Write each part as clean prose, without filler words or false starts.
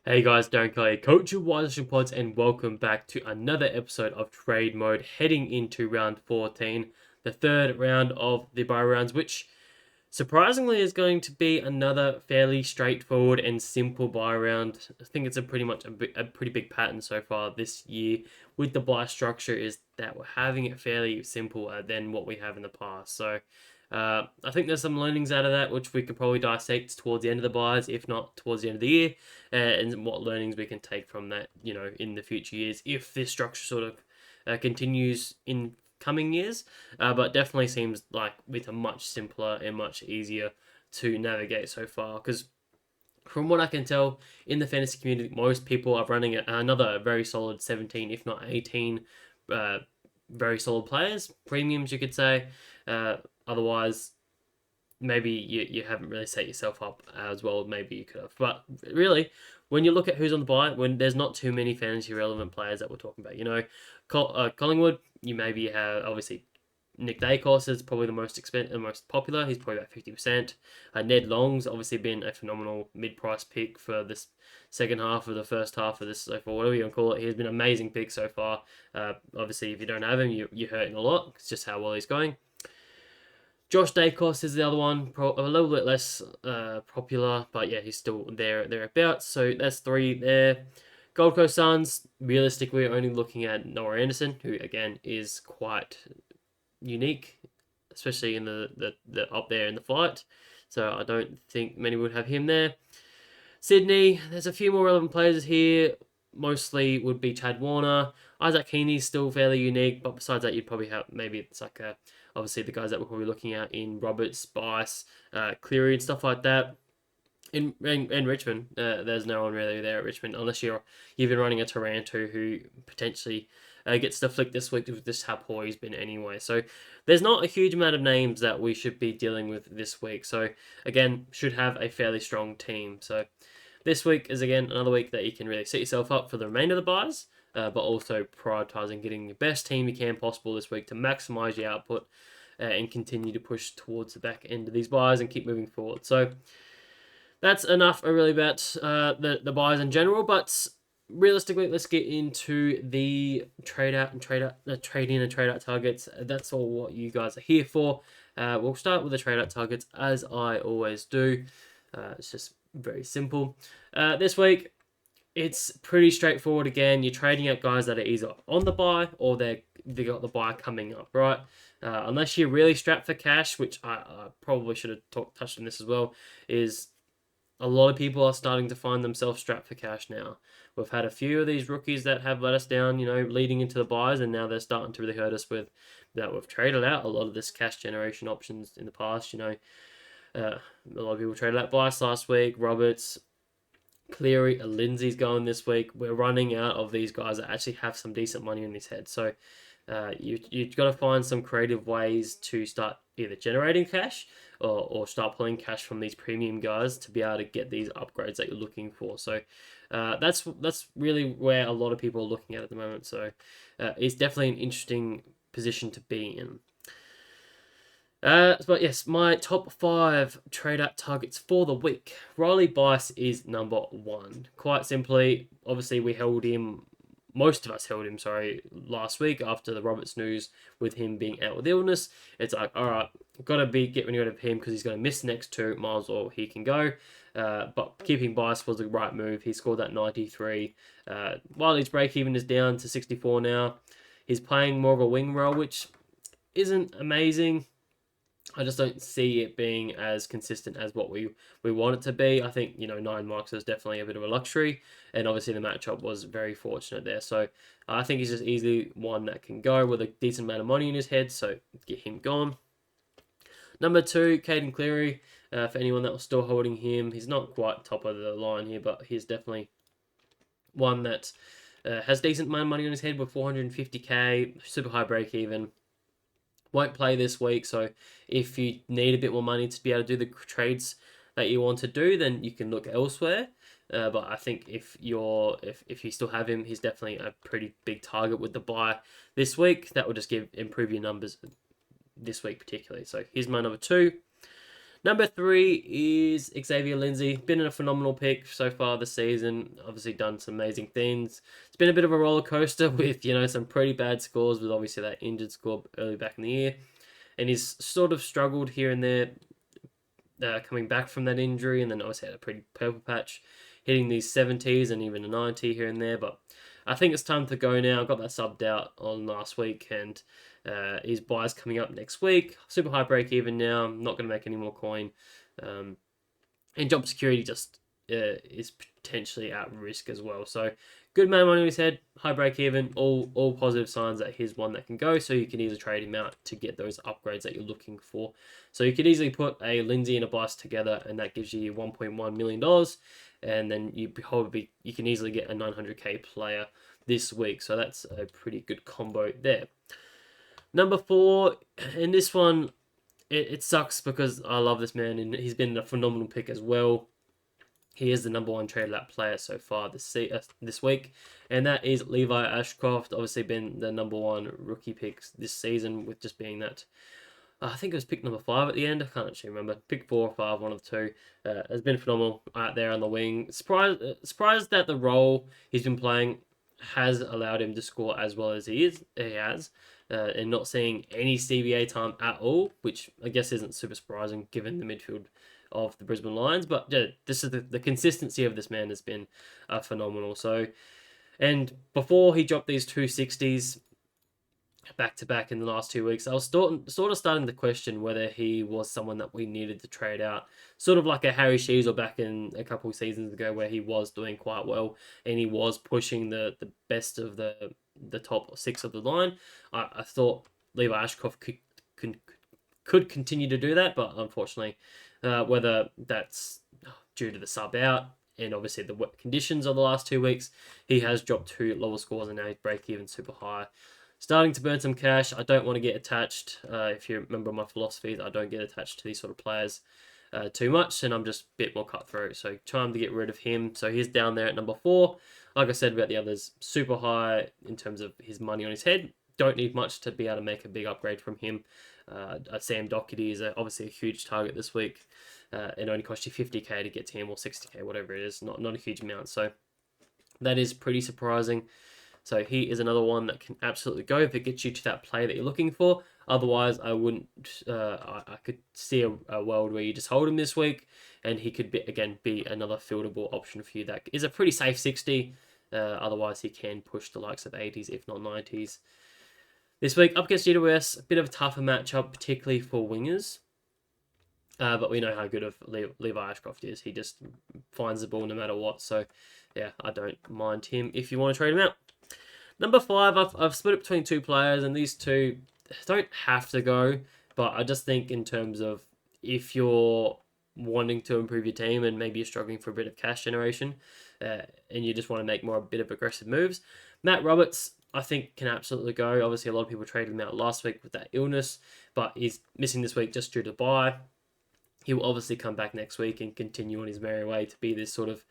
Hey guys, Darren Kelly, coach of Wide Rushing Pods, and welcome back to another episode of Trade Mode heading into round 14, the third round of the bye rounds, which surprisingly is going to be another fairly straightforward and simple bye round. I think it's a pretty big pattern so far this year with the bye structure is that we're having it fairly simple than what we have in the past. So I think there's some learnings out of that, which we could probably dissect towards the end of the buys, if not towards the end of the year, and what learnings we can take from that, in the future years, if this structure sort of continues in coming years. But definitely seems like it's a much simpler and much easier to navigate so far. Because from what I can tell in the fantasy community, most people are running another very solid 17, if not 18, uh, very solid players, premiums, you could say. Otherwise, maybe you haven't really set yourself up as well. Maybe you could have. But really, when you look at who's on the buy, when there's not too many fantasy relevant players that we're talking about, Collingwood, you maybe have obviously Nick Dacos is probably the most popular. He's probably about 50%. Ned Long's obviously been a phenomenal mid-price pick for this second half of the first half of this, so for whatever you want to call it. He's been an amazing pick so far. Obviously, if you don't have him, you're hurting a lot. It's just how well he's going. Josh Dacos is the other one, a little bit less popular, but yeah, he's still thereabouts. So that's three there. Gold Coast Suns, realistically, we're only looking at Noah Anderson, who again is quite unique, especially in the up there in the fight. So I don't think many would have him there. Sydney, there's a few more relevant players here. Mostly would be Chad Warner. Isaac Heaney's still fairly unique, but besides that, you'd probably have maybe it's like obviously the guys that we're probably looking at in Roberts, Spice, Cleary, and stuff like that. In Richmond, there's no one really there at Richmond unless you've been running a Taranto who potentially gets the flick this week with just how poor he's been anyway. So there's not a huge amount of names that we should be dealing with this week. So again, should have a fairly strong team. So this week is again another week that you can really set yourself up for the remainder of the buys, but also prioritizing getting the best team you can possible this week to maximize your output and continue to push towards the back end of these buys and keep moving forward. So that's enough really about the buys in general, but realistically, let's get into the trade out and trade in and trade out targets. That's all what you guys are here for. We'll start with the trade out targets as I always do. It's just very simple. This week, it's pretty straightforward again. You're trading out guys that are either on the buy or they got the buy coming up, right? Unless you're really strapped for cash, which I probably should have touched on this as well, is a lot of people are starting to find themselves strapped for cash now. We've had a few of these rookies that have let us down, leading into the buys, and now they're starting to really hurt us with that. We've traded out a lot of this cash generation options in the past. A lot of people traded out Bice last week, Roberts, Cleary, and Lindsay's going this week. We're running out of these guys that actually have some decent money in his head. So you've got to find some creative ways to start either generating cash or start pulling cash from these premium guys to be able to get these upgrades that you're looking for. So that's really where a lot of people are looking at the moment. So it's definitely an interesting position to be in. But yes, my top 5 trade out targets for the week. Riley Bice is number 1. Quite simply, obviously we held him, most of us held him, last week after the Roberts news with him being out with illness. It's like, all right, got to get rid of him because he's going to miss the next 2, might as well he can go. But keeping Bice was the right move. He scored that 93. While his break even is down to 64 now, he's playing more of a wing role, which isn't amazing. I just don't see it being as consistent as what we want it to be. I think, 9 marks is definitely a bit of a luxury, and obviously the matchup was very fortunate there. So I think he's just easily one that can go with a decent amount of money in his head, so get him gone. Number 2, Caden Cleary. For anyone that was still holding him, he's not quite top of the line here, but he's definitely one that has decent amount of money on his head with 450k, super high break even. Won't play this week, so if you need a bit more money to be able to do the trades that you want to do, then you can look elsewhere. But I think if you still have him, he's definitely a pretty big target with the buy this week. That will just improve your numbers this week particularly. So here's my number 2. Number 3 is Xavier Lindsay. Been a phenomenal pick so far this season. Obviously done some amazing things. It's been a bit of a roller coaster with, some pretty bad scores, with obviously that injured score early back in the year. And he's sort of struggled here and there coming back from that injury, and then obviously had a pretty purple patch, hitting these 70s and even a 90 here and there. But I think it's time to go now. I got that subbed out on last week, and his buy's coming up next week. Super high break even now. I'm not going to make any more coin. And job security just is potentially at risk as well. So good man on his head, high break even, all positive signs that he's one that can go. So you can easily trade him out to get those upgrades that you're looking for. So you could easily put a Lindsay and a Bice together, and that gives you $1.1 million. And then you can easily get a 900k player this week. So that's a pretty good combo there. Number 4, and this one, it sucks because I love this man, and he's been a phenomenal pick as well. He is the number 1 traded out player so far this week, and that is Levi Ashcroft. Obviously been the number 1 rookie pick this season, with just being that, I think it was pick number 5 at the end. I can't actually remember. Pick 4 or 5, one of the two. Has been phenomenal out there on the wing. Surprised that the role he's been playing has allowed him to score as well as he has. And not seeing any CBA time at all, which I guess isn't super surprising given the midfield of the Brisbane Lions. But yeah, this is the consistency of this man has been phenomenal. So, and before he dropped these 260s back to back in the last 2 weeks, I was sort of starting to question whether he was someone that we needed to trade out. Sort of like a Harry Sheezel back in a couple of seasons ago, where he was doing quite well and he was pushing the best of the top 6 of the line. I thought Levi Ashcroft could continue to do that, but unfortunately, whether that's due to the sub out and obviously the wet conditions of the last 2 weeks, he has dropped 2 lower scores and now he's break even super high. Starting to burn some cash. I don't want to get attached. If you remember my philosophy, I don't get attached to these sort of players too much, and I'm just a bit more cutthroat. So time to get rid of him. So he's down there at number 4. Like I said about the others, super high in terms of his money on his head. Don't need much to be able to make a big upgrade from him. Sam Doherty is obviously a huge target this week. It only costs you 50k to get to him, or 60k, whatever it is. Not a huge amount. So that is pretty surprising. So he is another one that can absolutely go if it gets you to that play that you're looking for. Otherwise, I wouldn't. I could see a world where you just hold him this week, and he could be another fieldable option for you. That is a pretty safe 60. Otherwise, he can push the likes of 80s, if not 90s. This week, up against GWS, a bit of a tougher matchup, particularly for wingers. But we know how good of Levi Ashcroft is. He just finds the ball no matter what. So, yeah, I don't mind him if you want to trade him out. Number 5, I've split it between 2 players, and these 2 don't have to go, but I just think in terms of if you're wanting to improve your team and maybe you're struggling for a bit of cash generation and you just want to make a bit of aggressive moves, Matt Roberts, I think, can absolutely go. Obviously, a lot of people traded him out last week with that illness, but he's missing this week just due to bye. He will obviously come back next week and continue on his merry way to be this sort of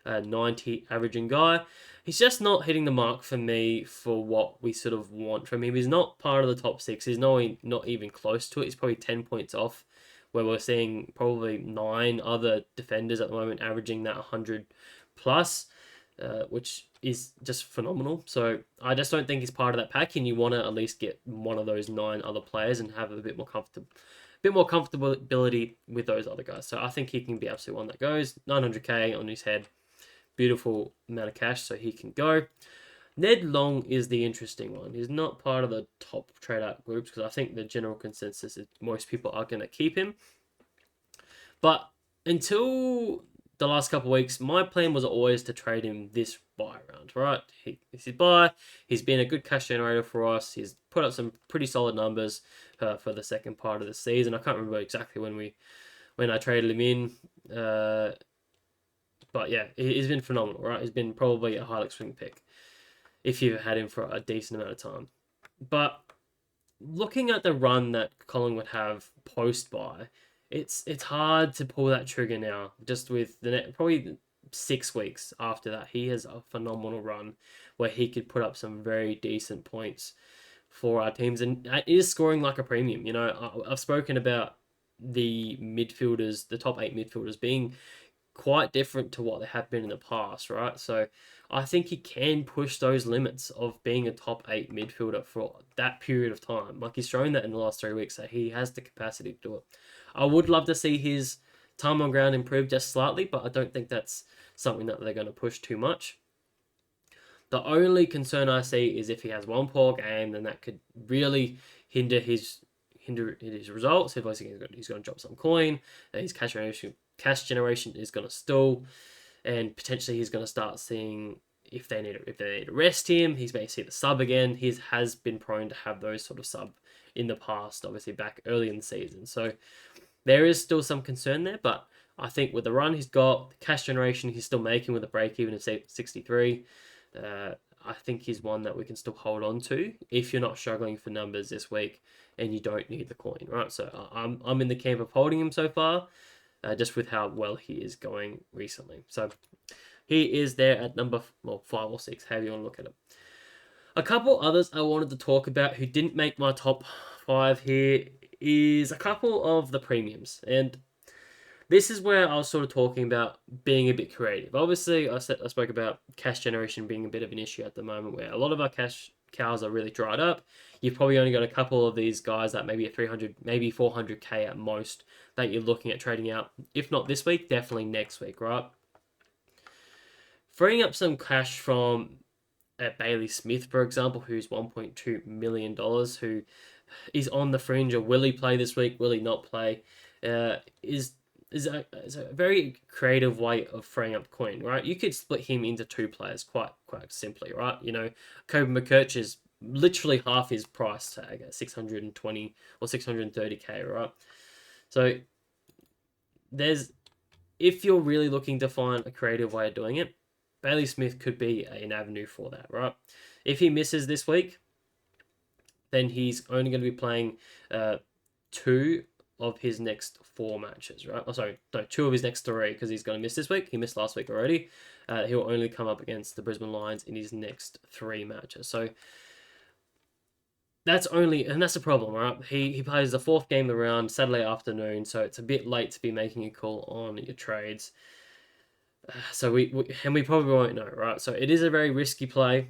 90 averaging guy. He's just not hitting the mark for me for what we sort of want from him. He's not part of the top 6. He's not even close to it. He's probably 10 points off, where we're seeing probably 9 other defenders at the moment averaging that 100 plus, which is just phenomenal. So I just don't think he's part of that pack, and you want to at least get one of those 9 other players and have a bit more comfortability with those other guys. So I think he can be absolutely one that goes. 900k on his head. Beautiful amount of cash, so he can go. Ned Long is the interesting one. He's not part of the top trade out groups because I think the general consensus is most people are going to keep him. But until the last couple of weeks, my plan was always to trade him this buy round, right? He's his buy. He's been a good cash generator for us. He's put up some pretty solid numbers for the second part of the season. I can't remember exactly when I traded him in. But yeah, he's been phenomenal, right? He's been probably a highlight swing pick if you've had him for a decent amount of time. But looking at the run that Colin would have post-buy, it's hard to pull that trigger now. Just with probably 6 weeks after that, he has a phenomenal run where he could put up some very decent points for our teams and is scoring like a premium. I've spoken about the midfielders, the top 8 midfielders, being quite different to what they have been in the past, right? So I think he can push those limits of being a top 8 midfielder for that period of time. Like, he's shown that in the last 3 weeks that he has the capacity to do it. I would love to see his time on ground improve just slightly, but I don't think that's something that they're going to push too much. The only concern I see is if he has one poor game, then that could really hinder his results. Obviously, he's going to drop some coin. His cash generation is going to stall, and potentially he's going to start seeing if they need to rest him. He's may see the sub again. He has been prone to have those sort of sub in the past, obviously back early in the season. So there is still some concern there, but I think with the run he's got, the cash generation he's still making with a break even of 63. I think he's one that we can still hold on to if you're not struggling for numbers this week and you don't need the coin, right? So I'm in the camp of holding him so far, just with how well he is going recently. So he is there at number 5 or 6, however you want to look at it. A couple others I wanted to talk about who didn't make my top 5 here is a couple of the premiums, and this is where I was sort of talking about being a bit creative. Obviously, I spoke about cash generation being a bit of an issue at the moment, where a lot of our cash cows are really dried up. You've probably only got a couple of these guys that maybe a 300, maybe 400k at most that you're looking at trading out. If not this week, definitely next week, right? Freeing up some cash from Bailey Smith, for example, who's $1.2 million, who is on the fringe of will he play this week, will he not play, is a very creative way of freeing up coin, right? You could split him into 2 players quite simply, right? You know, Kobe McKerch is literally half his price tag at 620 or 630k, right? So if you're really looking to find a creative way of doing it, Bailey Smith could be an avenue for that, right? If he misses this week, then he's only going to be playing 2 of his next 4 matches, right? Oh, sorry, no, 2 of his next 3, because he's going to miss this week. He missed last week already. He'll only come up against the Brisbane Lions in his next 3 matches. So that's the problem, right? He plays the 4th game around Saturday afternoon, so it's a bit late to be making a call on your trades. So we probably won't know, right? So it is a very risky play,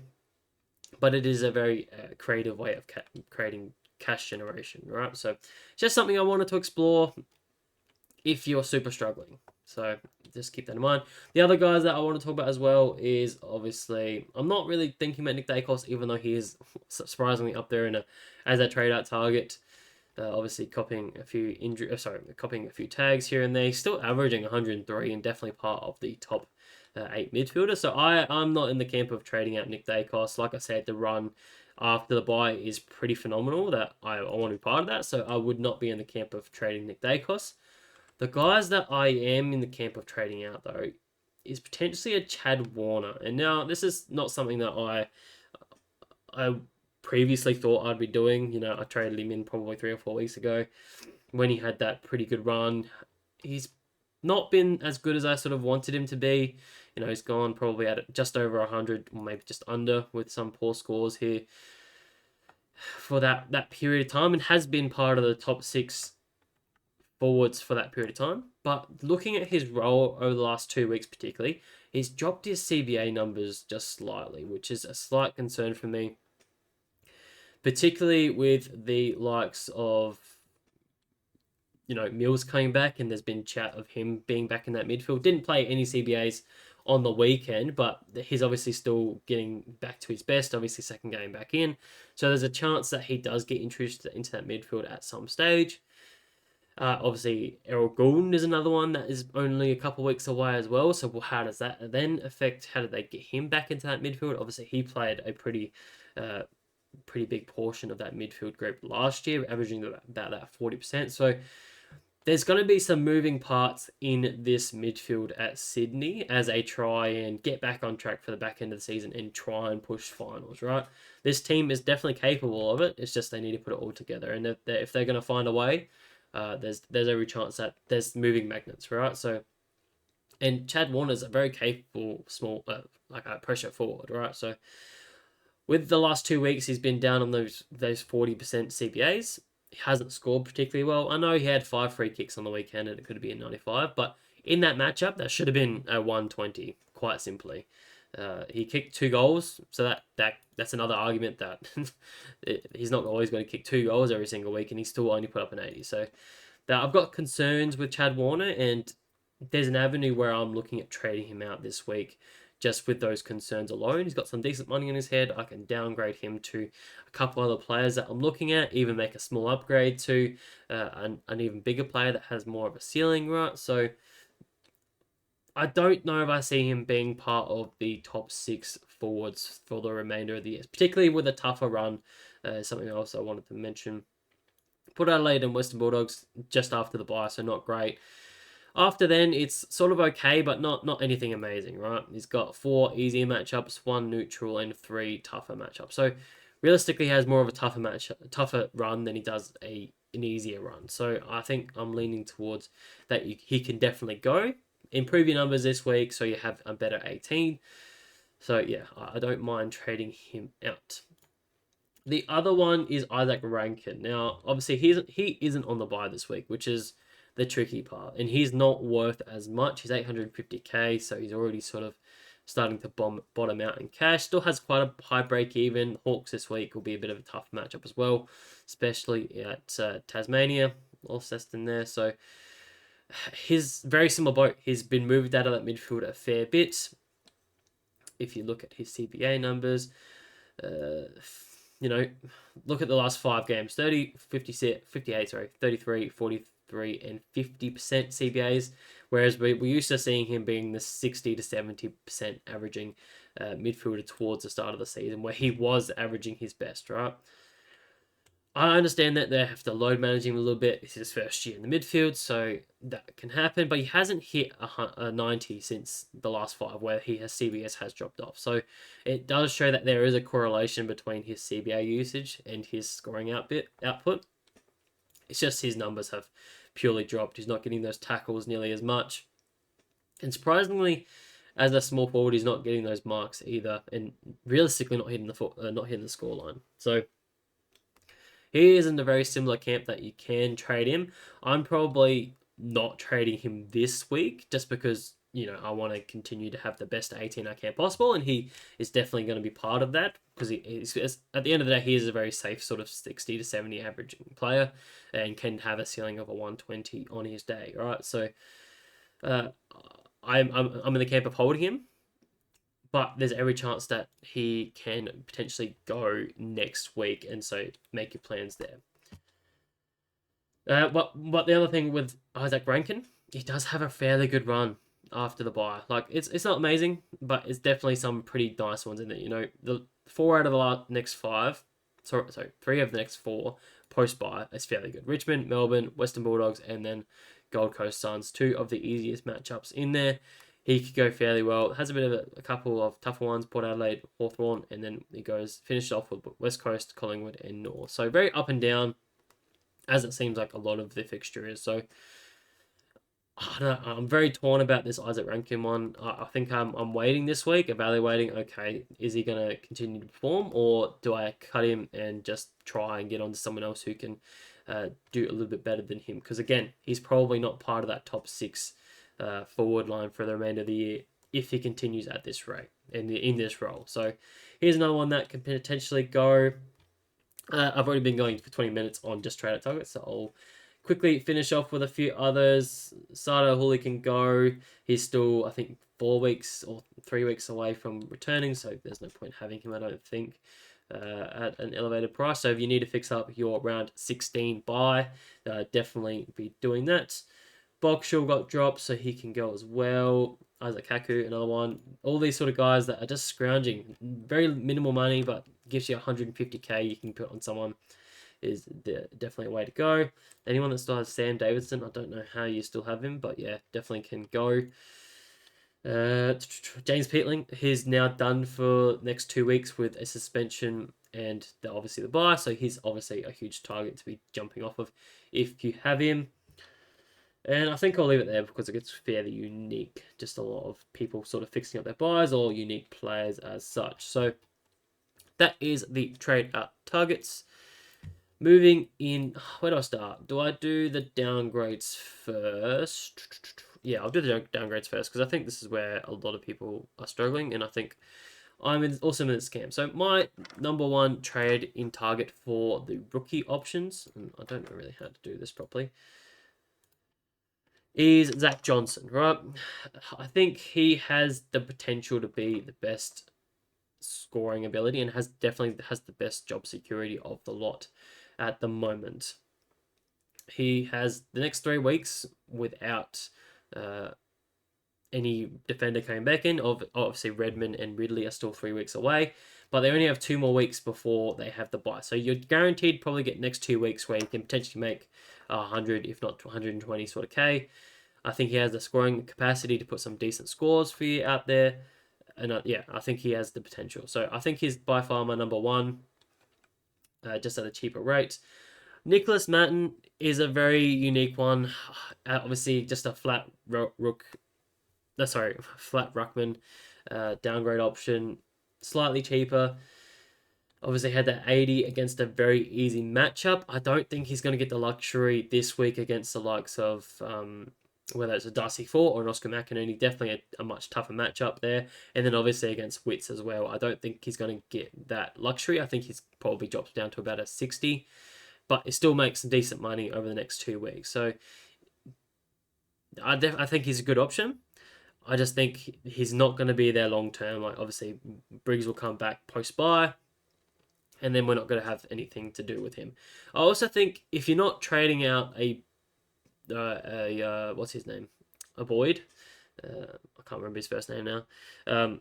but it is a very creative way of creating cash generation, right? So it's just something I wanted to explore if you're super struggling. So just keep that in mind. The other guys that I want to talk about as well is, obviously, I'm not really thinking about Nick Dacos, even though he is surprisingly up there as a trade out target. Obviously copying a few tags here and there. He's still averaging 103 and definitely part of the top 8 midfielder. So I'm not in the camp of trading out Nick Dacos. Like I said, the run after the bye is pretty phenomenal that I want to be part of that. So I would not be in the camp of trading Nick Dacos. The guys that I am in the camp of trading out, though, is potentially a Chad Warner. And now this is not something that I previously thought I'd be doing. You know, I traded him in probably 3 or 4 weeks ago when he had that pretty good run. He's not been as good as I sort of wanted him to be. You know, he's gone probably at just over 100, or maybe just under, with some poor scores here for that period of time, and has been part of the top 6 forwards for that period of time. But looking at his role over the last 2 weeks particularly, he's dropped his CBA numbers just slightly, which is a slight concern for me, particularly with the likes of, you know, Mills coming back, and there's been chat of him being back in that midfield. Didn't play any CBAs on the weekend, but he's obviously still getting back to his best, obviously 2nd game back in. So there's a chance that he does get introduced into that midfield at some stage. Obviously, Errol Goulden is another one that is only a couple of weeks away as well. So how does that then affect, how did they get him back into that midfield? Obviously, he played a pretty big portion of that midfield group last year, averaging about that 40%. So there's going to be some moving parts in this midfield at Sydney as they try and get back on track for the back end of the season and try and push finals, right? This team is definitely capable of it. It's just they need to put it all together. And if they're going to find a way, there's every chance that there's moving magnets, right? So, and Chad Warner's a very capable small, like a pressure forward, right? So with the last 2 weeks, he's been down on those 40% CBAs. he hasn't scored particularly well. I know he had 5 free kicks on the weekend and it could have been 95, but in that matchup, that should have been a 120, quite simply. He kicked 2 goals, so that's another argument that he's not always going to kick 2 goals every single week, and he still only put up an 80. So I've got concerns with Chad Warner, and there's an avenue where I'm looking at trading him out this week just with those concerns alone. He's got some decent money in his head. I can downgrade him to a couple other players that I'm looking at, even make a small upgrade to an even bigger player that has more of a ceiling, right? So I don't know if I see him being part of the top 6 forwards for the remainder of the year, particularly with a tougher run. Something else I wanted to mention. Put Adelaide and Western Bulldogs just after the bye, so not great. After then, it's sort of okay, but not anything amazing, right? He's got 4 easier matchups, 1 neutral, and 3 tougher matchups. So realistically, he has more of a tougher run than he does an easier run. So I think I'm leaning towards that he can definitely go. Improve your numbers this week so you have a better 18. So yeah, I don't mind trading him out. The other one is Isaac Rankin. Now, obviously, he isn't on the buy this week, which is the tricky part. And he's not worth as much. He's 850k, so he's already sort of starting to bottom out in cash. Still has quite a high break even. Hawks this week will be a bit of a tough matchup as well, especially at Tasmania. Alceston there. So he's very similar boat. He's been moved out of that midfield a fair bit. If you look at his CBA numbers, look at the last 5 games, 30, 58, 33, 43, and 50% CBAs, whereas we're used to seeing him being the 60 to 70% averaging midfielder towards the start of the season, where he was averaging his best, right? I understand that they have to load manage him a little bit. It's his first year in the midfield, so that can happen. But he hasn't hit a 90 since the last 5, where his CBS has dropped off. So it does show that there is a correlation between his CBA usage and his scoring output. It's just his numbers have purely dropped. He's not getting those tackles nearly as much. And surprisingly, as a small forward, he's not getting those marks either, and realistically not hitting the scoreline. So he is in a very similar camp that you can trade him. I'm probably not trading him this week just because, I want to continue to have the best 18 I can possible, and he is definitely going to be part of that because at the end of the day, he is a very safe sort of 60 to 70 averaging player and can have a ceiling of a 120 on his day, right? So I'm in the camp of holding him, but there's every chance that he can potentially go next week, and so make your plans there. But the other thing with Isaac Rankin, he does have a fairly good run after the bye. Like, it's not amazing, but it's definitely some pretty nice ones in there. The 4 out of the next 5, sorry, 3 of the next 4 post-bye is fairly good. Richmond, Melbourne, Western Bulldogs, and then Gold Coast Suns, 2 of the easiest matchups in there. He could go fairly well. Has a bit of a couple of tougher ones, Port Adelaide, Hawthorn, and then he finished off with West Coast, Collingwood, and North. So very up and down, as it seems like a lot of the fixture is. So I don't know, I'm very torn about this Isaac Rankin one. I think I'm waiting this week, evaluating, okay, is he going to continue to perform, or do I cut him and just try and get on to someone else who can do a little bit better than him? Because again, he's probably not part of that top 6 forward line for the remainder of the year if he continues at this rate and in this role. So here's another one that can potentially go. I've already been going for 20 minutes on just trade at targets, so I'll quickly finish off with a few others. Sada Hooley can go. He's still, I think, 4 weeks or 3 weeks away from returning, so there's no point having him, I don't think, at an elevated price. So if you need to fix up your round 16 buy, definitely be doing that. Boxall got dropped, so he can go as well. Isaac Kaku, another one. All these sort of guys that are just scrounging. Very minimal money, but gives you 150k you can put on someone is definitely a way to go. Anyone that still has Sam Davidson, I don't know how you still have him, but yeah, definitely can go. James Peatling, he's now done for next 2 weeks with a suspension and obviously the bye, so he's obviously a huge target to be jumping off of if you have him. And I think I'll leave it there because it gets fairly unique. Just a lot of people sort of fixing up their buys or unique players as such. So that is the trade at targets. Moving in, where do I start? Do I do the downgrades first? Yeah, I'll do the downgrades first because I think this is where a lot of people are struggling, and I think also in this camp. So my number one trade in target for the rookie options, and I don't know really how to do this properly, is Zach Johnson, right? I think he has the potential to be the best scoring ability and definitely has the best job security of the lot at the moment. He has the next 3 weeks without any defender coming back in. Obviously, Redmond and Ridley are still 3 weeks away, but they only have 2 more weeks before they have the bye. So you're guaranteed probably get next 2 weeks where you can potentially make 100, if not 120 sort of K. I think he has the scoring capacity to put some decent scores for you out there. And I think he has the potential. So I think he's by far my number one, just at a cheaper rate. Nicholas Matten is a very unique one. Obviously, just a flat flat ruckman, downgrade option, slightly cheaper. Obviously, had that 80 against a very easy matchup. I don't think he's going to get the luxury this week against the likes of whether it's a Darcy Fort or an Oscar McInerney. Definitely a much tougher matchup there. And then obviously against Wits as well. I don't think he's going to get that luxury. I think he's probably drops down to about a 60. But it still makes some decent money over the next 2 weeks. So I think he's a good option. I just think he's not going to be there long term. Like obviously Briggs will come back post-bye, and then we're not going to have anything to do with him. I also think if you're not trading out what's his name? A Boyd. I can't remember his first name now. A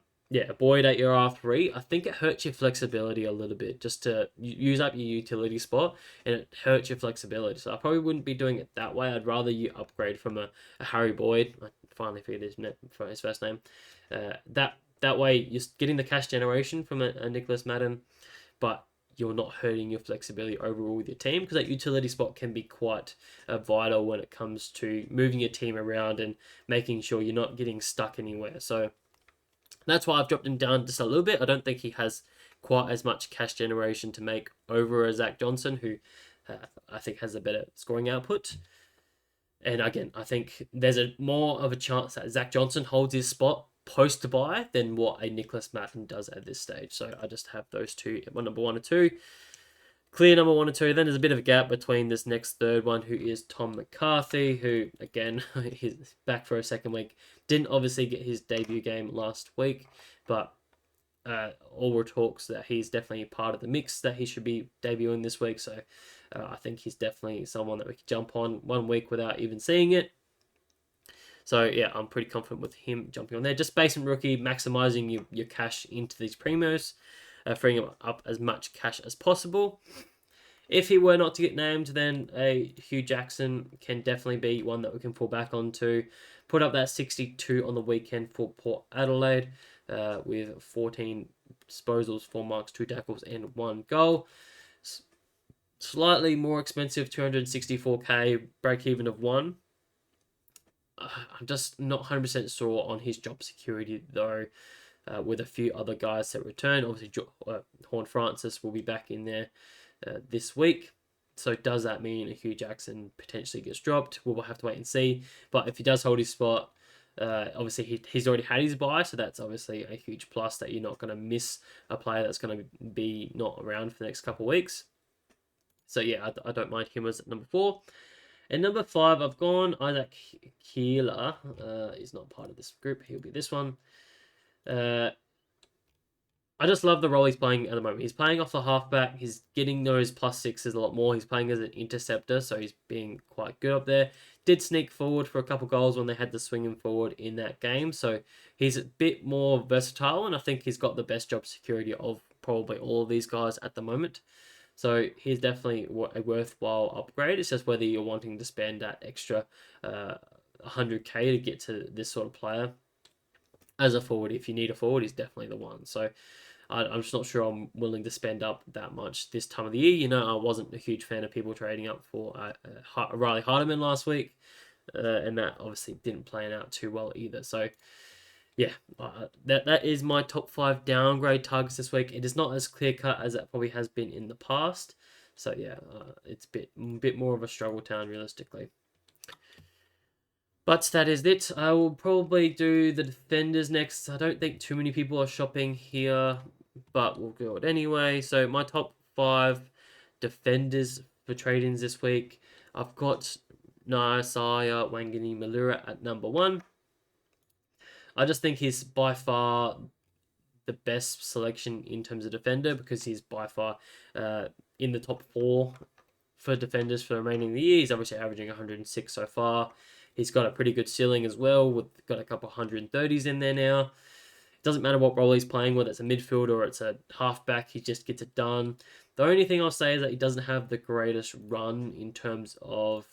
Boyd at your R3. I think it hurts your flexibility a little bit just to use up your utility spot, and it hurts your flexibility. So I probably wouldn't be doing it that way. I'd rather you upgrade from a Harry Boyd. I finally figured his first name. That way you're getting the cash generation from a Nicholas Madden, but you're not hurting your flexibility overall with your team, because that utility spot can be quite vital when it comes to moving your team around and making sure you're not getting stuck anywhere. So that's why I've dropped him down just a little bit. I don't think he has quite as much cash generation to make over a Zach Johnson, who I think has a better scoring output. And again, I think there's more of a chance that Zach Johnson holds his spot post-bye than what a Nicholas Matten does at this stage. So I just have those two, number 1 or 2. Clear number 1 or 2. Then there's a bit of a gap between this next third one, who is Tom McCarthy, who, again, he's back for a second week. Didn't obviously get his debut game last week, but all were talks that he's definitely part of the mix that he should be debuting this week. So I think he's definitely someone that we could jump on 1 week without even seeing it. So yeah, I'm pretty confident with him jumping on there. Just basement rookie, maximizing your cash into these primos, freeing up as much cash as possible. If he were not to get named, then a Hugh Jackson can definitely be one that we can fall back onto. Put up that 62 on the weekend for Port Adelaide with 14 disposals, 4 marks, 2 tackles, and 1 goal. Slightly more expensive, 264k, break even of 1. I'm just not 100% sure on his job security, though, with a few other guys that return. Obviously, Horn Francis will be back in there this week. So does that mean Hugh Jackson potentially gets dropped? We'll have to wait and see. But if he does hold his spot, obviously he's already had his bye, so that's obviously a huge plus that you're not going to miss a player that's going to be not around for the next couple of weeks. So yeah, I don't mind him as number 4. And number 5, I've gone Isaac Keeler. He's not part of this group. He'll be this one. I just love the role he's playing at the moment. He's playing off the halfback. He's getting those +6s a lot more. He's playing as an interceptor, so he's being quite good up there. Did sneak forward for a couple goals when they had to swing him forward in that game. So he's a bit more versatile, and I think he's got the best job security of probably all of these guys at the moment. So he's definitely a worthwhile upgrade. It's just whether you're wanting to spend that extra 100k to get to this sort of player. As a forward, if you need a forward, he's definitely the one. So I'm just not sure I'm willing to spend up that much this time of the year. You know, I wasn't a huge fan of people trading up for Riley Hardiman last week. And that obviously didn't play out too well either. So yeah, that is my top 5 downgrade targets this week. It is not as clear cut as it probably has been in the past. So yeah, it's bit more of a struggle town realistically. But that is it. I will probably do the defenders next. I don't think too many people are shopping here, but we'll do it anyway. So my top 5 defenders for trade-ins this week. I've got Naisaya Wangini Malura at number 1. I just think he's by far the best selection in terms of defender because he's by far in the top 4 for defenders for the remaining of the year. He's obviously averaging 106 so far. He's got a pretty good ceiling as well. We've got a couple 130s in there now. It doesn't matter what role he's playing, whether it's a midfield or it's a halfback, he just gets it done. The only thing I'll say is that he doesn't have the greatest run in terms of,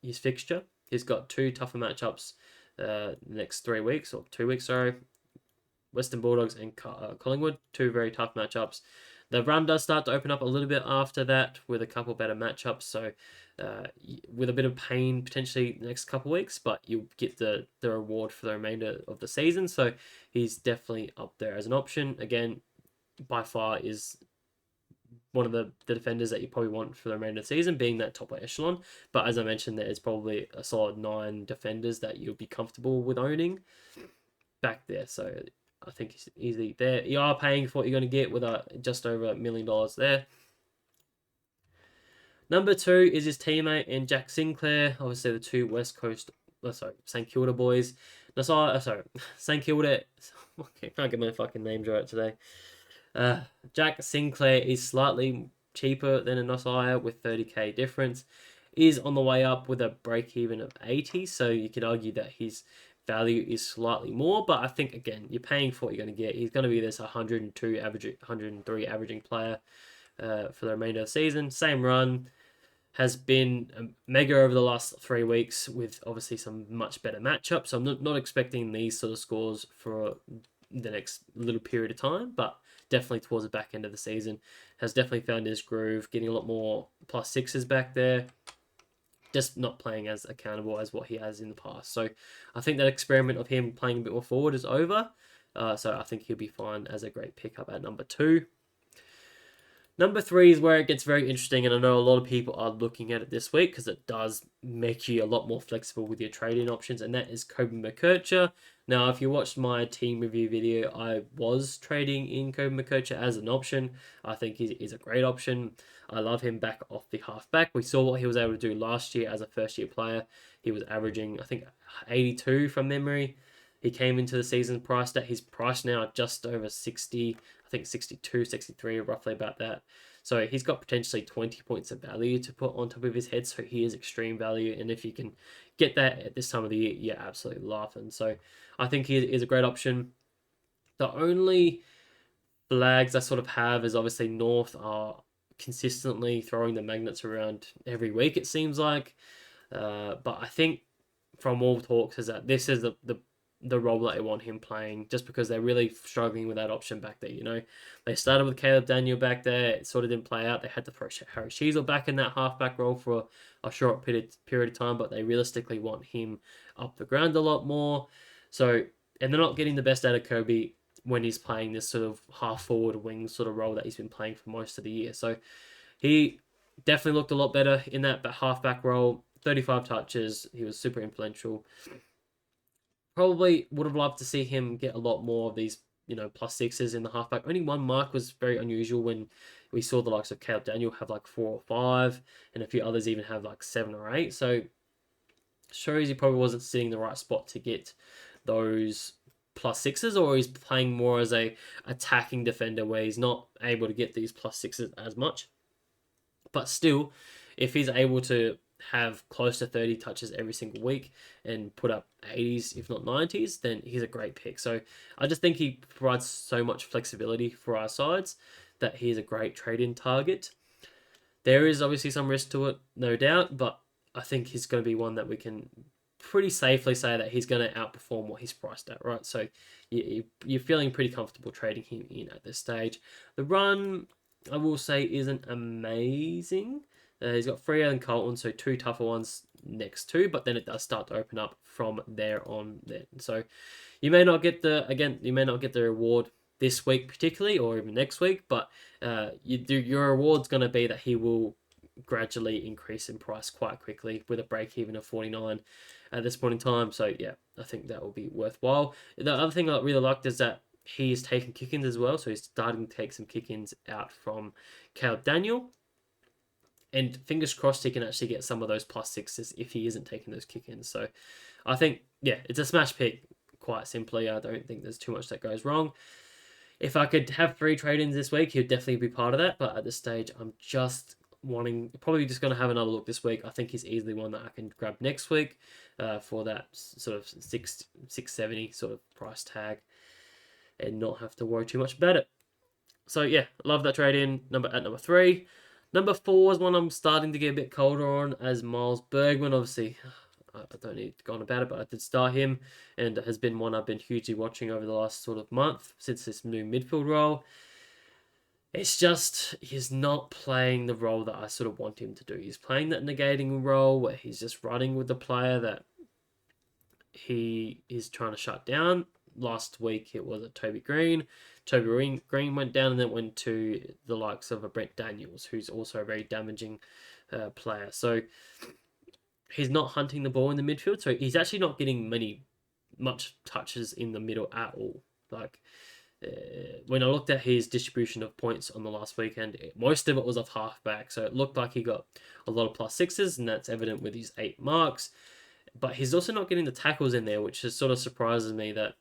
his fixture. He's got 2 tougher matchups the next 3 weeks, or 2 weeks, sorry. Western Bulldogs and Collingwood, 2 very tough matchups. The run does start to open up a little bit after that with a couple better matchups. So with a bit of pain potentially the next couple weeks, but you'll get the reward for the remainder of the season. So he's definitely up there as an option. Again, by far is one of the defenders that you probably want for the remainder of the season, being that top echelon. But as I mentioned, there is probably a solid 9 defenders that you'll be comfortable with owning back there. So I think he's easily there. You are paying for what you're going to get with just over $1 million there. Number 2 is his teammate and Jack Sinclair. Obviously, the 2 West Coast, St Kilda boys. St Kilda. I can't get my fucking names right today. Jack Sinclair is slightly cheaper than a Nasiah with 30k difference. Is on the way up with a break even of 80, so you could argue that his value is slightly more, but I think again you're paying for what you're going to get. He's going to be this 103 averaging player for the remainder of the season. Same run, has been mega over the last 3 weeks with obviously some much better matchups. So I'm not expecting these sort of scores for the next little period of time, but definitely towards the back end of the season has definitely found his groove, getting a lot more +6s back there. Just not playing as accountable as what he has in the past. So I think that experiment of him playing a bit more forward is over. So I think he'll be fine as a great pickup at number 2. Number 3 is where it gets very interesting, and I know a lot of people are looking at it this week because it does make you a lot more flexible with your trading options, and that is Kobe McKercher. Now, if you watched my team review video, I was trading in Kobe McKercher as an option. I think he's a great option. I love him back off the halfback. We saw what he was able to do last year as a first-year player. He was averaging, I think, 82 from memory. He came into the season priced at his price now just over 60, I think 62, 63, roughly about that. So he's got potentially 20 points of value to put on top of his head. So he is extreme value. And if you can get that at this time of the year, you're absolutely laughing. So I think he is a great option. The only flags I sort of have is obviously North are consistently throwing the magnets around every week, it seems like. But I think from all talks is that this is the role that I want him playing, just because they're really struggling with that option back there. They started with Caleb Daniel back there. It sort of didn't play out. They had to throw Harry Sheezel back in that halfback role for a short period of time, but they realistically want him up the ground a lot more. So, and they're not getting the best out of Kobe when he's playing this sort of half forward wing sort of role that he's been playing for most of the year. So he definitely looked a lot better in that halfback role. 35 touches. He was super influential. Probably would have loved to see him get a lot more of these, +6s in the halfback. Only one mark was very unusual when we saw the likes of Caleb Daniel have like 4 or 5, and a few others even have like 7 or 8. So shows he probably wasn't sitting in the right spot to get those +6s, or he's playing more as a attacking defender where he's not able to get these +6s as much. But still, if he's able to have close to 30 touches every single week and put up 80s, if not 90s, then he's a great pick. So I just think he provides so much flexibility for our sides that he's a great trade-in target. There is obviously some risk to it, no doubt, but I think he's going to be one that we can pretty safely say that he's going to outperform what he's priced at, right? So you're feeling pretty comfortable trading him in at this stage. The run, I will say, isn't amazing. He's got Freo and Colton, so 2 tougher ones next to, but then it does start to open up from there on then. So you may not get the reward this week particularly, or even next week. But your reward's going to be that he will gradually increase in price quite quickly with a break even of 49 at this point in time. So yeah, I think that will be worthwhile. The other thing I really liked is that he's taking kick-ins as well, so he's starting to take some kick-ins out from Caleb Daniel. And fingers crossed he can actually get some of those plus sixes if he isn't taking those kick-ins. So I think, yeah, it's a smash pick, quite simply. I don't think there's too much that goes wrong. If I could have 3 trade-ins this week, he'd definitely be part of that. But at this stage, I'm just probably just going to have another look this week. I think he's easily one that I can grab next week for that sort of 670 sort of price tag and not have to worry too much about it. So yeah, love that trade-in at number 3. Number 4 is one I'm starting to get a bit colder on, as Miles Bergman. Obviously, I don't need to go on about it, but I did start him, and has been one I've been hugely watching over the last sort of month since this new midfield role. It's just, he's not playing the role that I sort of want him to do. He's playing that negating role where he's just running with the player that he is trying to shut down. Last week it was a Toby Green. Toby Green went down and then went to the likes of a Brent Daniels, who's also a very damaging player. So he's not hunting the ball in the midfield. So he's actually not getting much touches in the middle at all. Like when I looked at his distribution of points on the last weekend, most of it was off halfback. So it looked like he got a lot of plus sixes, and that's evident with his 8 marks. But he's also not getting the tackles in there, which just sort of surprises me that,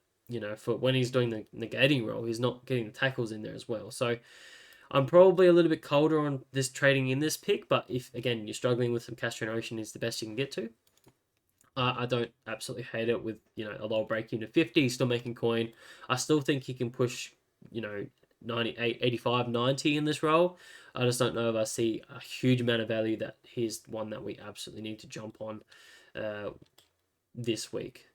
for when he's doing the negating role, he's not getting the tackles in there as well. So I'm probably a little bit colder on this trading in this pick, but if, again, you're struggling with some cash generation, is the best you can get to. I don't absolutely hate it with, a low break into 50, he's still making coin. I still think he can push, 98, 85, 90 in this role. I just don't know if I see a huge amount of value that he's one that we absolutely need to jump on this week.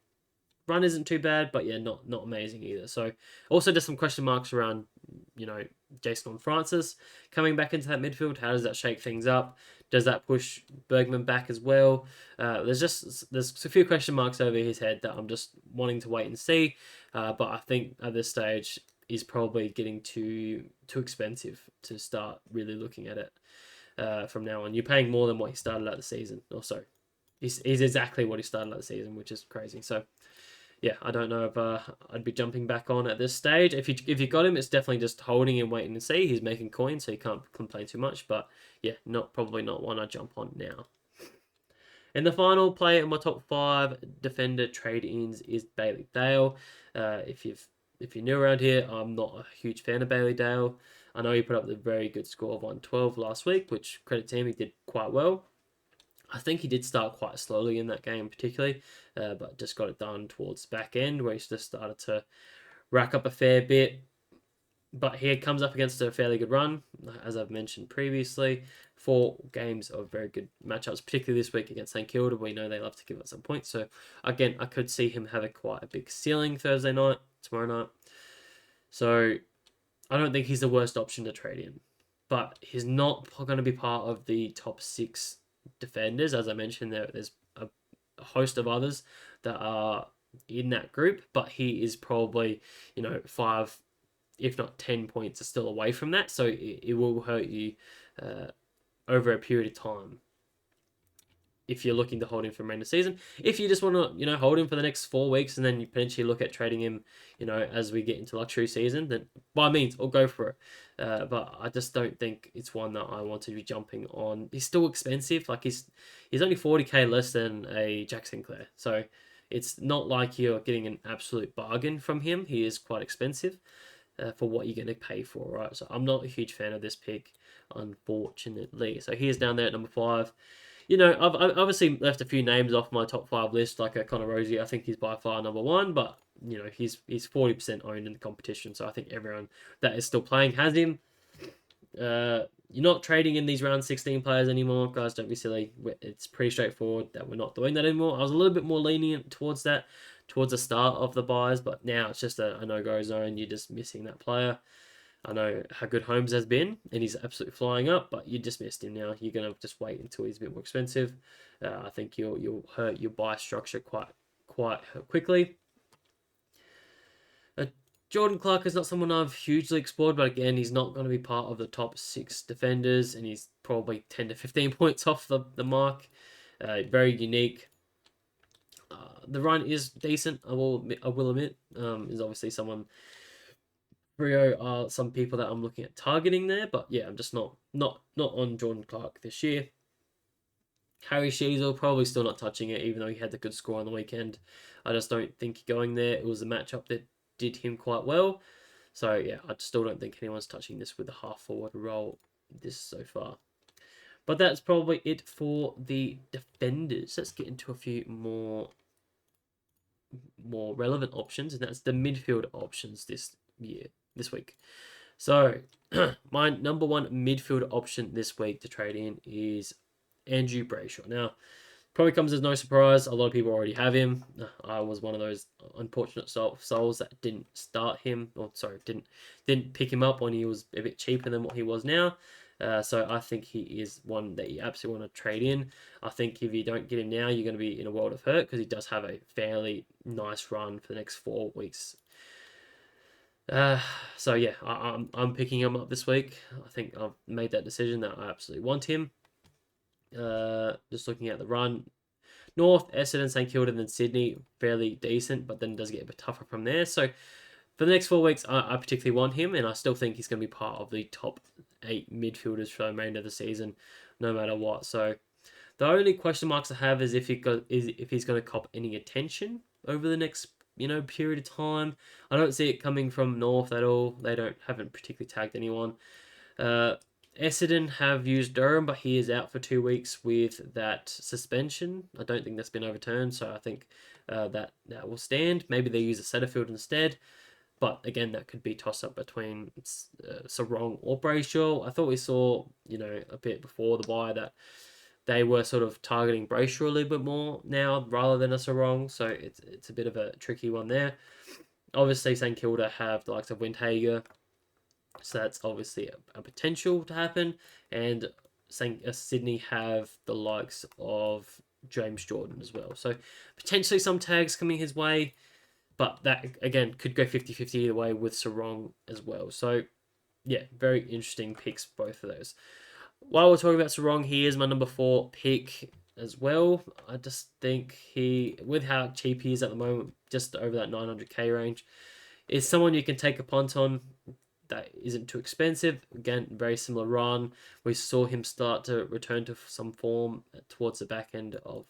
Run isn't too bad, but yeah, not amazing either. So also just some question marks around, Jason Francis coming back into that midfield. How does that shake things up? Does that push Bergman back as well? There's a few question marks over his head that I'm just wanting to wait and see. But I think at this stage is probably getting too expensive to start really looking at it from now on. You're paying more than what he started at the season, or so. He's exactly what he started at the season, which is crazy. So yeah, I don't know if I'd be jumping back on at this stage. If you got him, it's definitely just holding and waiting to see. He's making coins, so you can't complain too much. But yeah, probably not one I jump on now. And the final player in my top 5 defender trade-ins is Bailey Dale. If you're new around here, I'm not a huge fan of Bailey Dale. I know he put up the very good score of 112 last week, which credit to him, he did quite well. I think he did start quite slowly in that game particularly, but just got it done towards the back end where he just started to rack up a fair bit. But he comes up against a fairly good run, as I've mentioned previously. 4 games of very good matchups, particularly this week against St Kilda. We know they love to give us some points. So again, I could see him having quite a big ceiling Thursday night, tomorrow night. So I don't think he's the worst option to trade in. But he's not going to be part of the top 6 defenders. As I mentioned, there's a host of others that are in that group, but he is probably 5, if not 10 points are still away from that, so it will hurt you over a period of time if you're looking to hold him for the remainder of the season. If you just want to hold him for the next 4 weeks and then you potentially look at trading him as we get into luxury season, then by all means, I'll go for it. But I just don't think it's one that I want to be jumping on. He's still expensive. Like he's only 40k less than a Jack Sinclair. So it's not like you're getting an absolute bargain from him. He is quite expensive for what you're going to pay for, right? So I'm not a huge fan of this pick, unfortunately. So he's down there at number 5. I've obviously left a few names off my top 5 list, like a Connor Rosie. I think he's by far number 1, but he's 40% owned in the competition, so I think everyone that is still playing has him. You're not trading in these round 16 players anymore, guys. Don't be silly. It's pretty straightforward that we're not doing that anymore. I was a little bit more lenient towards that, towards the start of the buys, but now it's just a no-go zone. You're just missing that player. I know how good Holmes has been, and he's absolutely flying up, but you just missed him now. You're going to just wait until he's a bit more expensive. I think you'll hurt your buy structure quite quickly. Jordan Clark is not someone I've hugely explored, but again, he's not going to be part of the top 6 defenders, and he's probably 10 to 15 points off the mark. Very unique. The run is decent, I will admit. Is obviously someone... Rio are some people that I'm looking at targeting there, but yeah, I'm just not on Jordan Clark this year. Harry Sheezel, probably still not touching it, even though he had the good score on the weekend. I just don't think going there. It was a matchup that did him quite well. So yeah, I still don't think anyone's touching this with the half forward role this so far. But that's probably it for the defenders. Let's get into a few more relevant options, and that's the midfield options this week. So my number one midfield option this week to trade in is Andrew Brayshaw. Now, probably comes as no surprise. A lot of people already have him. I was one of those unfortunate souls that didn't start him, or sorry, didn't pick him up when he was a bit cheaper than what he was now. So I think he is one that you absolutely want to trade in. I think if you don't get him now, you're going to be in a world of hurt because he does have a fairly nice run for the next 4 weeks. So yeah, I'm picking him up this week. I think I've made that decision that I absolutely want him. Just looking at the run, North, Essendon, St Kilda, then Sydney, fairly decent, but then it does get a bit tougher from there. So for the next 4 weeks, I particularly want him, and I still think he's going to be part of the top 8 midfielders for the remainder of the season, no matter what. So the only question marks I have is if he's going to cop any attention over the next period of time. I don't see it coming from North at all. They haven't particularly tagged anyone. Essendon have used Durham, but he is out for 2 weeks with that suspension. I don't think that's been overturned, so I think that will stand. Maybe they use a Setterfield instead. But again, that could be toss up between Sarong or Brayshaw. I thought we saw, a bit before the bye that they were sort of targeting Brayshaw a little bit more now rather than a Sarong. So it's a bit of a tricky one there. Obviously, St Kilda have the likes of Windhager. So that's obviously a potential to happen. And Sydney have the likes of James Jordan as well. So potentially some tags coming his way. But that, again, could go 50-50 either way with Sarong as well. So, yeah, very interesting picks, both of those. While we're talking about Sarong, he is my number 4 pick as well. I just think with how cheap he is at the moment, just over that 900k range, is someone you can take a punt on that isn't too expensive. Again, very similar run. We saw him start to return to some form towards the back end of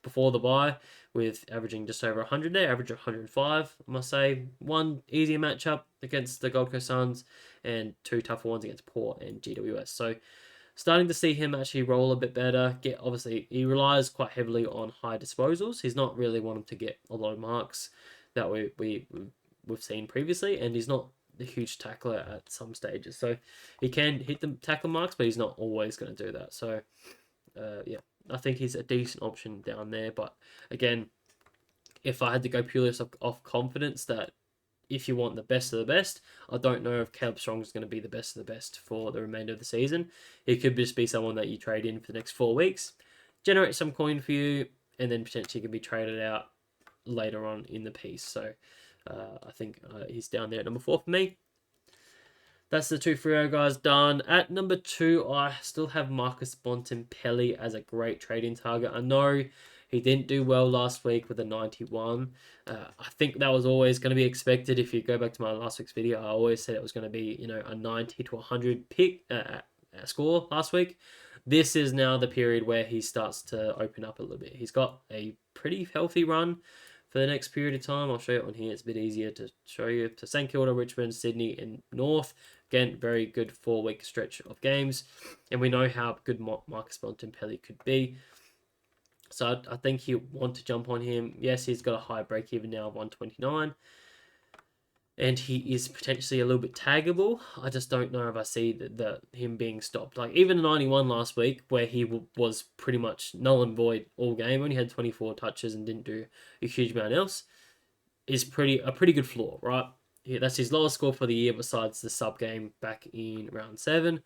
before the bye, with averaging just over 100 there, average 105, I must say. One easier matchup against the Gold Coast Suns, and 2 tougher ones against Port and GWS. So starting to see him actually roll a bit better. Obviously, he relies quite heavily on high disposals. He's not really wanting to get a lot of marks that we've seen previously, and he's not a huge tackler at some stages. So he can hit the tackle marks, but he's not always going to do that. So, yeah, I think he's a decent option down there. But again, if I had to go purely off confidence that if you want the best of the best, I don't know if Caleb Strong is going to be the best of the best for the remainder of the season. He could just be someone that you trade in for the next 4 weeks, generate some coin for you, and then potentially can be traded out later on in the piece. So I think he's down there at number 4 for me. That's the 2 Freo guys done. At number 2, I still have Marcus Bontempelli as a great trading target. I know he didn't do well last week with a 91. I think that was always going to be expected. If you go back to my last week's video, I always said it was going to be, a 90 to 100 pick score last week. This is now the period where he starts to open up a little bit. He's got a pretty healthy run for the next period of time. I'll show you it on here. It's a bit easier to show you. To St Kilda, Richmond, Sydney, and North. Again, very good 4-week stretch of games. And we know how good Marcus Bontempelli could be. So I think you want to jump on him. Yes, he's got a high break-even now of 129. And he is potentially a little bit taggable. I just don't know if I see him being stopped. Like, even a 91 last week, where he was pretty much null and void all game, only had 24 touches and didn't do a huge amount else, is a pretty good floor, right? Yeah, that's his lowest score for the year besides the sub game back in round 7.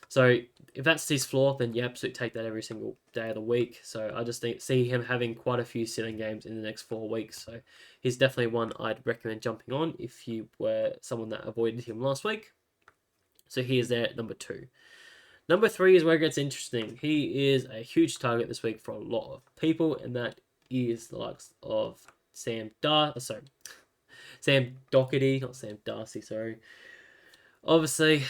So if that's his floor, then you absolutely take that every single day of the week. So I just see him having quite a few sitting games in the next 4 weeks. So he's definitely one I'd recommend jumping on if you were someone that avoided him last week. So he is there at number 2. Number 3 is where it gets interesting. He is a huge target this week for a lot of people, and that is the likes of Sam Doherty, not Sam Darcy, sorry. Obviously,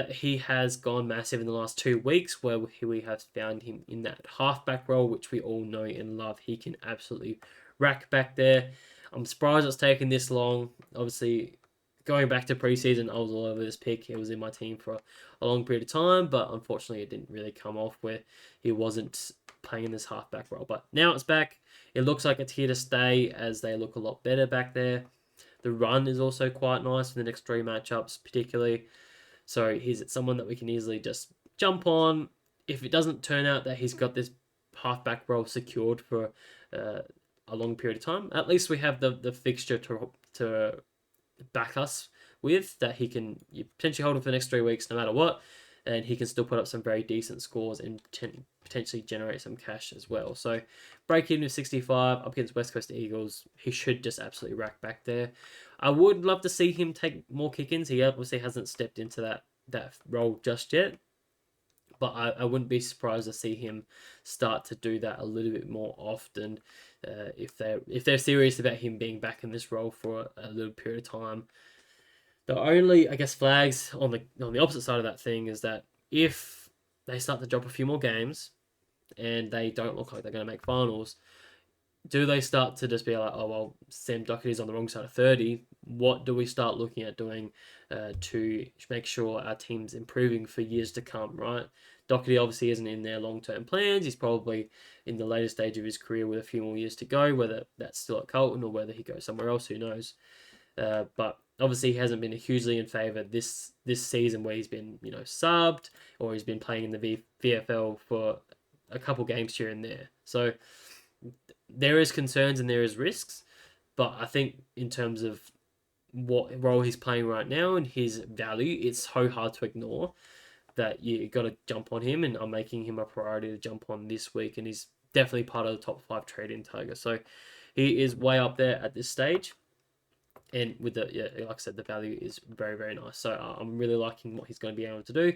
he has gone massive in the last 2 weeks, where we have found him in that halfback role, which we all know and love. He can absolutely rack back there. I'm surprised it's taken this long. Obviously, going back to preseason, I was all over this pick. He was in my team for a long period of time, but unfortunately, it didn't really come off where he wasn't playing in this halfback role. But now it's back. It looks like it's here to stay as they look a lot better back there. The run is also quite nice for the next 3 matchups, particularly. So he's someone that we can easily just jump on. If it doesn't turn out that he's got this halfback role secured for a long period of time, at least we have the fixture to back us with, that he can potentially hold him for the next 3 weeks no matter what, and he can still put up some very decent scores and potentially generate some cash as well. So break even of 65 up against West Coast Eagles, he should just absolutely rack back there. I would love to see him take more kick-ins. He obviously hasn't stepped into that role just yet, but I wouldn't be surprised to see him start to do that a little bit more often if they're serious about him being back in this role for a little period of time. The only, I guess, flags on the opposite side of that thing is that if they start to drop a few more games and they don't look like they're going to make finals, do they start to just be like, oh, well, Sam Doherty's on the wrong side of 30. What do we start looking at doing to make sure our team's improving for years to come, right? Doherty obviously isn't in their long-term plans. He's probably in the later stage of his career with a few more years to go, whether that's still at Carlton or whether he goes somewhere else, who knows. But obviously he hasn't been hugely in favour this season where he's been, subbed, or he's been playing in the VFL for a couple games here and there. So there is concerns and there is risks, but I think in terms of what role he's playing right now and his value, it's so hard to ignore that you got to jump on him, and I'm making him a priority to jump on this week, and he's definitely part of the top 5 trade-in target. So he is way up there at this stage. And with like I said, the value is very, very nice. So I'm really liking what he's going to be able to do.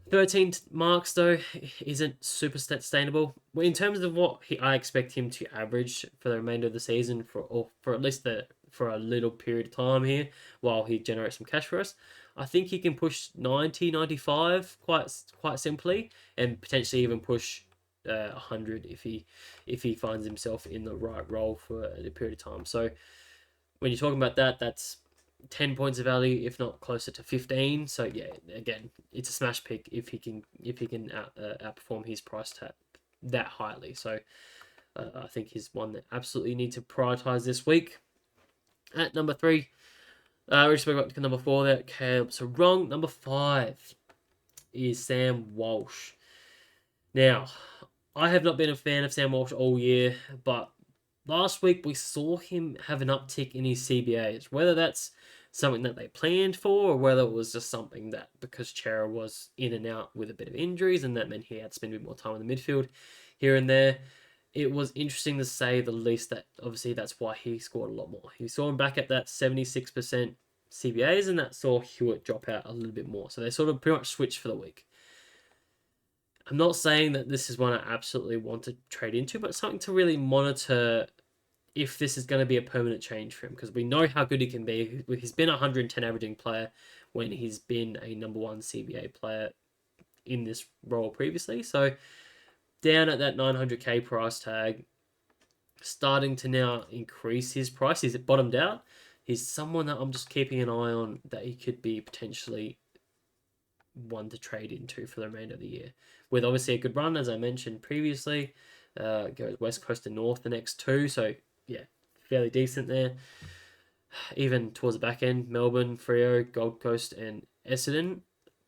13 marks, though, isn't super sustainable. In terms of what I expect him to average for the remainder of the season, for at least for a little period of time here, while he generates some cash for us, I think he can push 90, 95 quite simply, and potentially even push 100 if he finds himself in the right role for a period of time. So when you're talking about that, that's 10 points of value, if not closer to 15. So yeah, again, it's a smash pick if he can outperform his price tag that highly. So I think he's one that absolutely need to prioritize this week. At number 3, we just spoke about number 4 there. Okay, so wrong. Number 5 is Sam Walsh. Now, I have not been a fan of Sam Walsh all year, but last week we saw him have an uptick in his CBAs. Whether that's something that they planned for, or whether it was just something that because Chera was in and out with a bit of injuries, and that meant he had to spend a bit more time in the midfield here and there. It was interesting to say the least that obviously that's why he scored a lot more. He saw him back at that 76% CBAs, and that saw Hewitt drop out a little bit more. So they sort of pretty much switched for the week. I'm not saying that this is one I absolutely want to trade into, but something to really monitor if this is going to be a permanent change for him, because we know how good he can be. He's been a 110 averaging player when he's been a number 1 CBA player in this role previously. So down at that 900k price tag, starting to now increase his price. He's bottomed out. He's someone that I'm just keeping an eye on, that he could be potentially one to trade into for the remainder of the year. With obviously a good run, as I mentioned previously, goes West Coast and North the next 2, so yeah, fairly decent there. Even towards the back end, Melbourne, Freo, Gold Coast, and Essendon.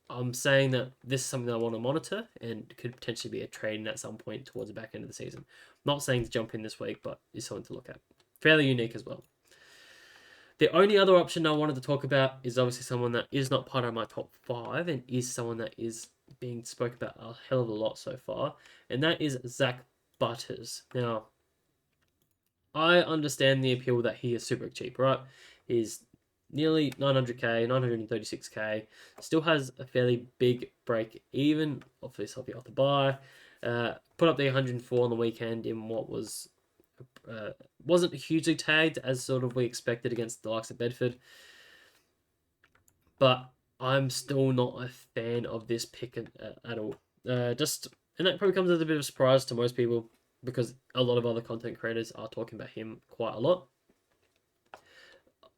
I'm saying that this is something that I want to monitor and could potentially be a trade at some point towards the back end of the season. I'm not saying to jump in this week, but it's something to look at. Fairly unique as well. The only other option I wanted to talk about is obviously someone that is not part of my top 5 and is someone that is being spoke about a hell of a lot so far, and that is Zach Butters. Now, I understand the appeal that he is super cheap, right? He's nearly 900k, 936k, still has a fairly big break even, obviously off the buy. Put up the 104 on the weekend in what was wasn't hugely tagged as sort of we expected against the likes of Bedford, but I'm still not a fan of this pick at all. Just and that probably comes as a bit of a surprise to most people because a lot of other content creators are talking about him quite a lot.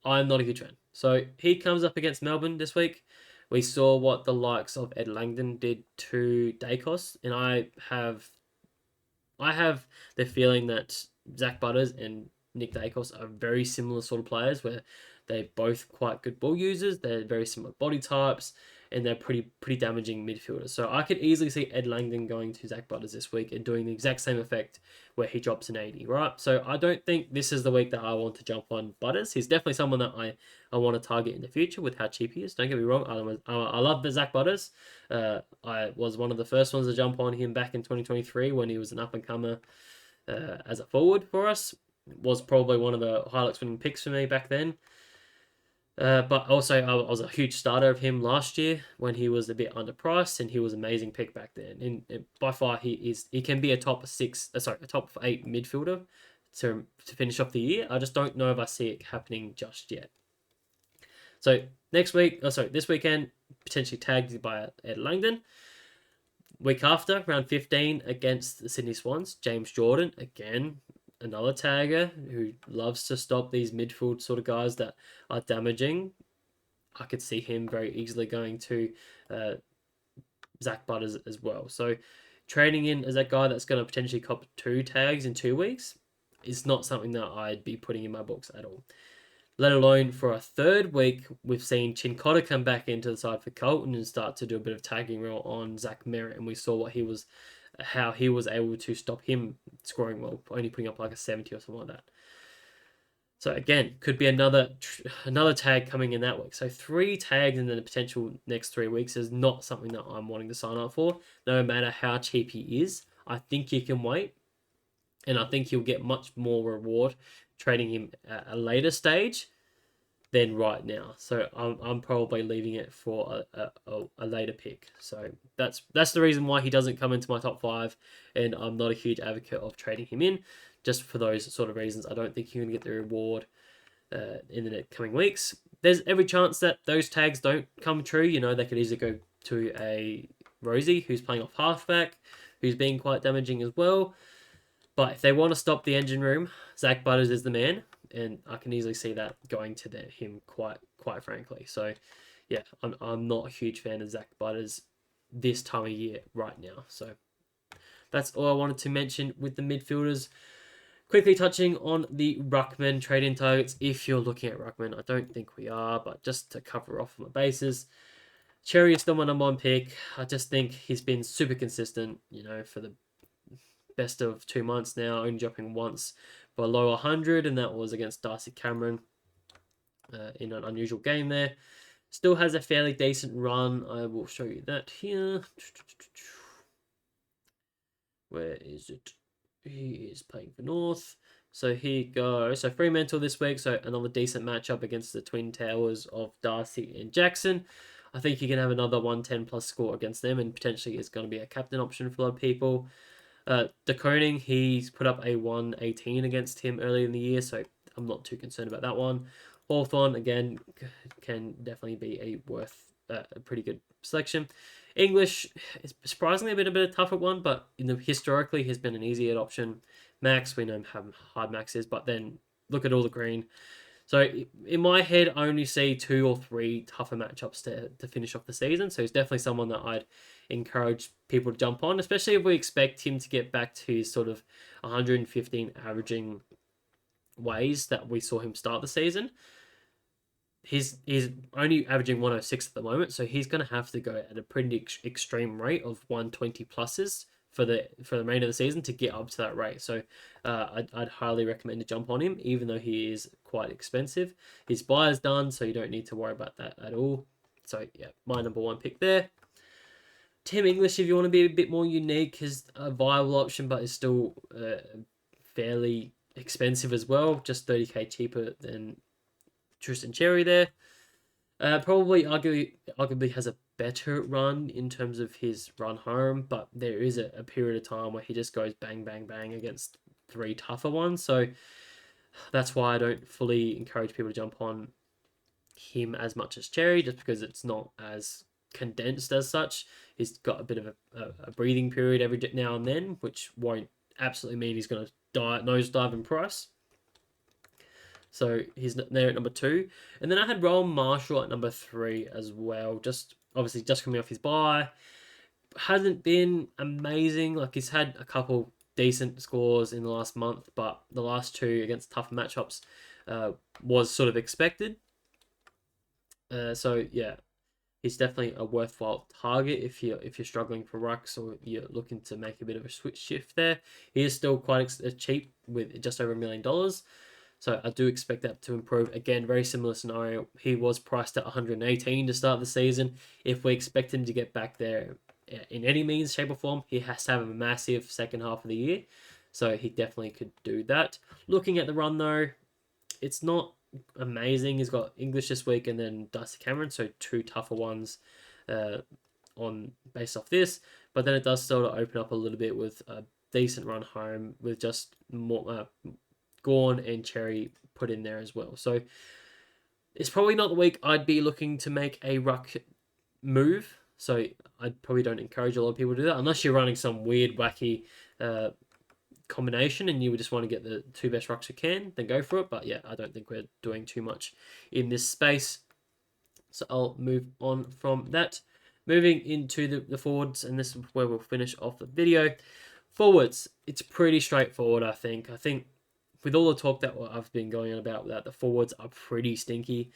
I'm not a huge fan. So he comes up against Melbourne this week. We saw what the likes of Ed Langdon did to Dacos, and I have the feeling that Zach Butters and Nick Dacos are very similar sort of players where they're both quite good ball users. They're very similar body types, and they're pretty damaging midfielders. So I could easily see Ed Langdon going to Zach Butters this week and doing the exact same effect where he drops an 80, right? So I don't think this is the week that I want to jump on Butters. He's definitely someone that I want to target in the future with how cheap he is. Don't get me wrong. I love the Zach Butters. I was one of the first ones to jump on him back in 2023 when he was an up-and-comer as a forward for us. Was probably one of the Hilux winning picks for me back then. But also, I was a huge starter of him last year when he was a bit underpriced, and he was an amazing pick back then. And by far, he can be a top 8 midfielder to finish off the year. I just don't know if I see it happening just yet. So this weekend, potentially tagged by Ed Langdon. Week after, round 15 against the Sydney Swans, James Jordan again. Another tagger who loves to stop these midfield sort of guys that are damaging. I could see him very easily going to Zach Butters as well. So trading in as that guy that's going to potentially cop 2 tags in 2 weeks is not something that I'd be putting in my books at all. Let alone for a third week, we've seen Chincotta come back into the side for Carlton and start to do a bit of tagging role on Zach Merritt, and we saw how he was able to stop him scoring well, only putting up like a 70 or something like that. So again, could be another tag coming in that week. So 3 tags in the potential next 3 weeks is not something that I'm wanting to sign up for, no matter how cheap he is. I think you can wait, and I think you'll get much more reward trading him at a later stage than right now. So I'm probably leaving it for a later pick. So that's the reason why he doesn't come into my top 5, and I'm not a huge advocate of trading him in, just for those sort of reasons. I don't think you're going to get the reward in the coming weeks. There's every chance that those tags don't come true. You know, they could easily go to a Rosie who's playing off halfback, who's being quite damaging as well. But if they want to stop the engine room, Zach Butters is the man, and I can easily see that going to him quite frankly. So, yeah, I'm not a huge fan of Zach Butters this time of year right now. So that's all I wanted to mention with the midfielders. Quickly touching on the Ruckman trade-in targets, if you're looking at Ruckman. I don't think we are, but just to cover off my bases. Cherry is still my number 1 pick. I just think he's been super consistent, you know, for the best of 2 months now, only dropping once below 100, and that was against Darcy Cameron in an unusual game there. Still has a fairly decent run. I will show you that here. Where is it? He is playing for North. So here you go. So Fremantle this week. So another decent matchup against the Twin Towers of Darcy and Jackson. I think you can have another 110 plus score against them, and potentially it's going to be a captain option for a lot of people. De Koning, he's put up a 118 against him earlier in the year, so I'm not too concerned about that one. Hawthorn, again, can definitely be a pretty good selection. English is surprisingly been a bit of a tougher one, but historically has been an easier option. Max, we know how hard Max is, but then look at all the green. So in my head, I only see 2 or 3 tougher matchups to finish off the season. So he's definitely someone that I'd encourage people to jump on, especially if we expect him to get back to his sort of 115 averaging ways that we saw him start the season. He's only averaging 106 at the moment, so he's going to have to go at a pretty extreme rate of 120 pluses for the remainder of the season to get up to that rate. So I'd highly recommend to jump on him, even though he is quite expensive. His buy is done, so you don't need to worry about that at all. So yeah, my number 1 pick there. Tim English, if you want to be a bit more unique, is a viable option, but is still fairly expensive as well. Just 30k cheaper than Tristan Cherry there. Probably arguably has a better run in terms of his run home, but there is a period of time where he just goes bang, bang, bang against 3 tougher ones. So that's why I don't fully encourage people to jump on him as much as Cherry, just because it's not as condensed as such. He's got a bit of a breathing period every now and then, which won't absolutely mean he's going to nosedive in price. So he's there at number 2. And then I had Rowan Marshall at number 3 as well. Just obviously just coming off his bye. Hasn't been amazing. Like, he's had a couple decent scores in the last month, but the last 2 against tough matchups was sort of expected. So yeah, he's definitely a worthwhile target if you're struggling for rucks or you're looking to make a bit of a switch shift there. He is still quite cheap with just over $1 million. So I do expect that to improve. Again, very similar scenario. He was priced at 118 to start the season. If we expect him to get back there in any means, shape or form, he has to have a massive second half of the year. So he definitely could do that. Looking at the run though, it's not amazing. He's got English this week and then Dusty Cameron, so 2 tougher ones on based off this. But then it does sort of open up a little bit with a decent run home with just more Gorn and Cherry put in there as well. So it's probably not the week I'd be looking to make a ruck move. So I probably don't encourage a lot of people to do that unless you're running some weird, wacky combination and you would just want to get the 2 best rucks you can, then go for it. But yeah, I don't think we're doing too much in this space. So I'll move on from that. Moving into the forwards, and this is where we'll finish off the video. Forwards, it's pretty straightforward, I think. I think with all the talk that I've been going on about that, the forwards are pretty stinky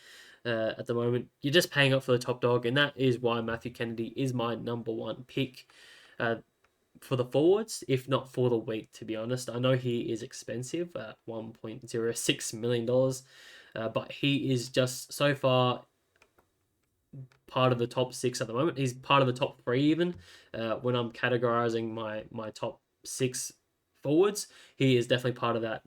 at the moment. You're just paying up for the top dog, and that is why Matthew Kennedy is my number 1 pick for the forwards, if not for the week, to be honest. I know he is expensive at $1.06 million, but he is just so far part of the top 6 at the moment. He's part of the top 3 even. When I'm categorizing my top 6 forwards, he is definitely part of that.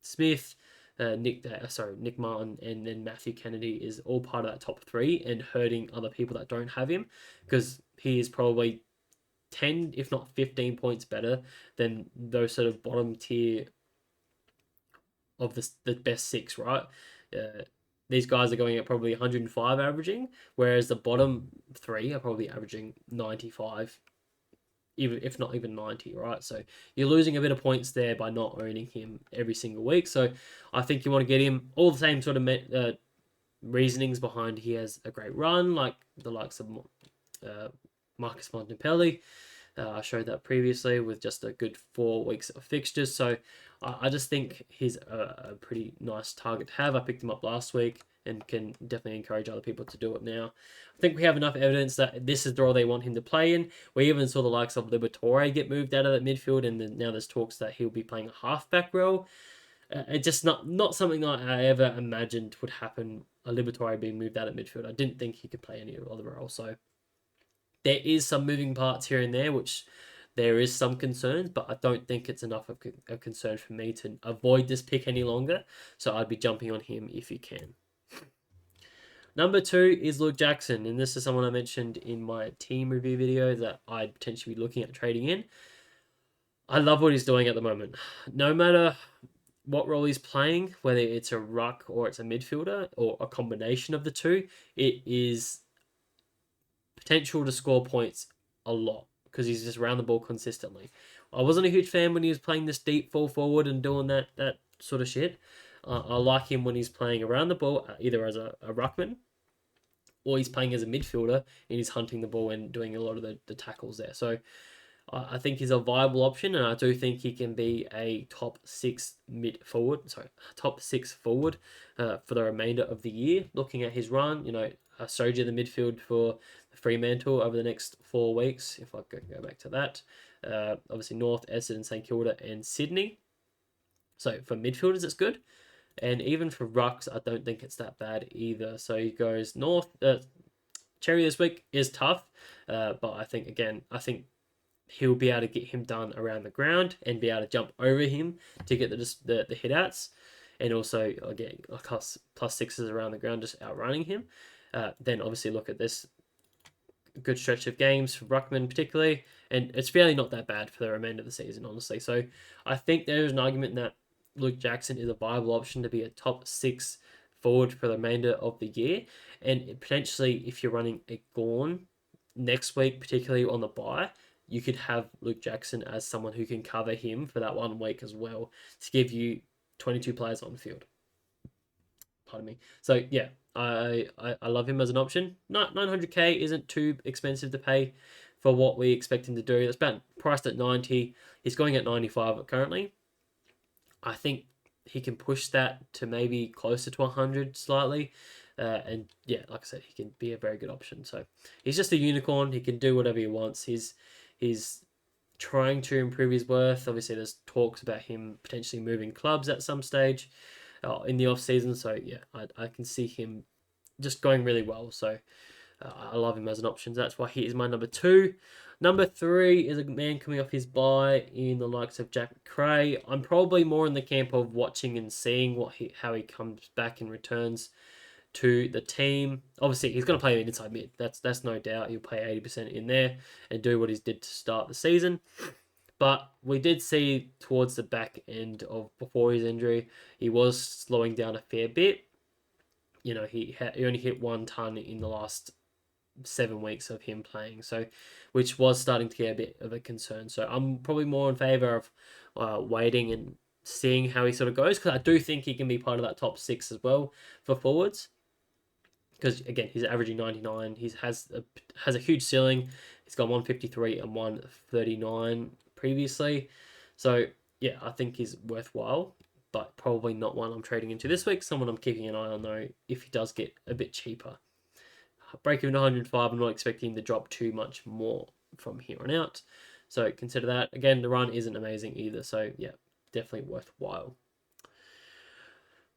Smith, Nick Martin, and then Matthew Kennedy is all part of that top 3 and hurting other people that don't have him, because he is probably 10, if not 15 points better than those sort of bottom tier of the best 6, right? These guys are going at probably 105 averaging, whereas the bottom 3 are probably averaging 95, even if not even 90, right? So you're losing a bit of points there by not owning him every single week. So I think you want to get him. All the same sort of reasonings behind he has a great run, like the likes of Marcus Montempelli. I showed that previously with just a good 4 weeks of fixtures. So I just think he's a pretty nice target to have. I picked him up last week and can definitely encourage other people to do it now. I think we have enough evidence that this is the role they want him to play in. We even saw the likes of Liberatore get moved out of that midfield, and then now there's talks that he'll be playing a halfback role. It's just not something that I ever imagined would happen, a Liberatore being moved out of midfield. I didn't think he could play any other role. So there is some moving parts here and there, which there is some concerns, but I don't think it's enough of a concern for me to avoid this pick any longer. So I'd be jumping on him if you can. Number 2 is Luke Jackson, and this is someone I mentioned in my team review video that I'd potentially be looking at trading in. I love what he's doing at the moment. No matter what role he's playing, whether it's a ruck or it's a midfielder or a combination of the two, it is potential to score points a lot because he's just around the ball consistently. I wasn't a huge fan when he was playing this deep full forward and doing that sort of shit. I like him when he's playing around the ball, either as a ruckman or he's playing as a midfielder and he's hunting the ball and doing a lot of the tackles there. So I think he's a viable option, and I do think he can be a top 6 forward for the remainder of the year. Looking at his run, Soja the midfield for Fremantle over the next 4 weeks. If I go back to that, obviously North, Essendon, St Kilda, and Sydney. So for midfielders, it's good, and even for rucks, I don't think it's that bad either. So he goes North. Cherry this week is tough, but I think he'll be able to get him done around the ground and be able to jump over him to get the hit outs, and also again plus sixes around the ground, just outrunning him. Then obviously look at this good stretch of games for Ruckman particularly, and it's fairly not that bad for the remainder of the season, honestly. So I think there's an argument that Luke Jackson is a viable option to be a top 6 forward for the remainder of the year, and potentially if you're running a Gawn next week, particularly on the bye, you could have Luke Jackson as someone who can cover him for that 1 week as well to give you 22 players on the field. Pardon me. So yeah, I love him as an option. 900k isn't too expensive to pay for what we expect him to do. It's about priced at 90. He's going at 95 currently. I think he can push that to maybe closer to 100 slightly. And yeah, like I said, he can be a very good option. So he's just a unicorn. He can do whatever he wants. He's trying to improve his worth. Obviously, there's talks about him potentially moving clubs at some stage in the off season. So yeah, I can see him just going really well. So I love him as an option. That's why he is my number 2. Number 3 is a man coming off his bye in the likes of Jack Cray. I'm probably more in the camp of watching and seeing how he comes back and returns to the team. Obviously, he's going to play inside mid. That's no doubt. He'll play 80% in there and do what he did to start the season. But we did see towards the back end of before his injury, he was slowing down a fair bit. You know, he only hit 1 ton in the last 7 weeks of him playing, so which was starting to get a bit of a concern. So I'm probably more in favour of waiting and seeing how he sort of goes, because I do think he can be part of that top 6 as well for forwards. Because again, he's averaging 99. He has a huge ceiling. He's got 153 and 139 previously. So yeah, I think he's worthwhile, but probably not one I'm trading into this week. Someone I'm keeping an eye on though, if he does get a bit cheaper. Break even to 105. I'm not expecting him to drop too much more from here on out. So consider that. Again, the run isn't amazing either. So yeah, definitely worthwhile.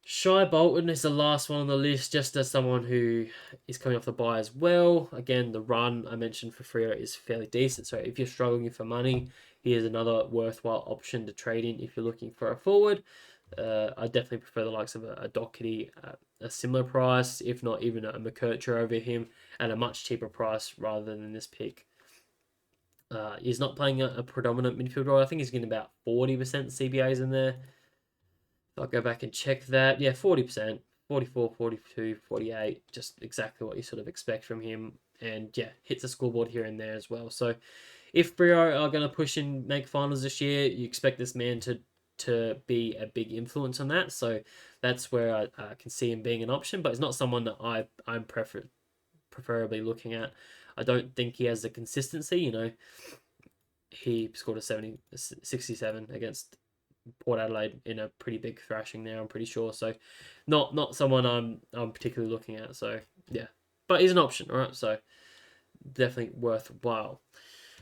Shai Bolton is the last one on the list, just as someone who is coming off the bye as well. Again, the run I mentioned for Freo is fairly decent. So if you're struggling for money, he is another worthwhile option to trade in if you're looking for a forward. I definitely prefer the likes of a Doherty at a similar price, if not even a McKercher over him at a much cheaper price rather than this pick. He's not playing a predominant midfield role. I think he's getting about 40% CBAs in there. I'll go back and check that. Yeah, 40%, 44, 42, 48, just exactly what you sort of expect from him. And yeah, hits the scoreboard here and there as well. So if Freo are going to push and make finals this year, you expect this man to be a big influence on that. So that's where I can see him being an option, but it's not someone that I'm preferably looking at. I don't think he has the consistency. You know, he scored a 67 against Port Adelaide in a pretty big thrashing there, I'm pretty sure. So not someone I'm particularly looking at. So yeah, but he's an option, all right? So definitely worthwhile.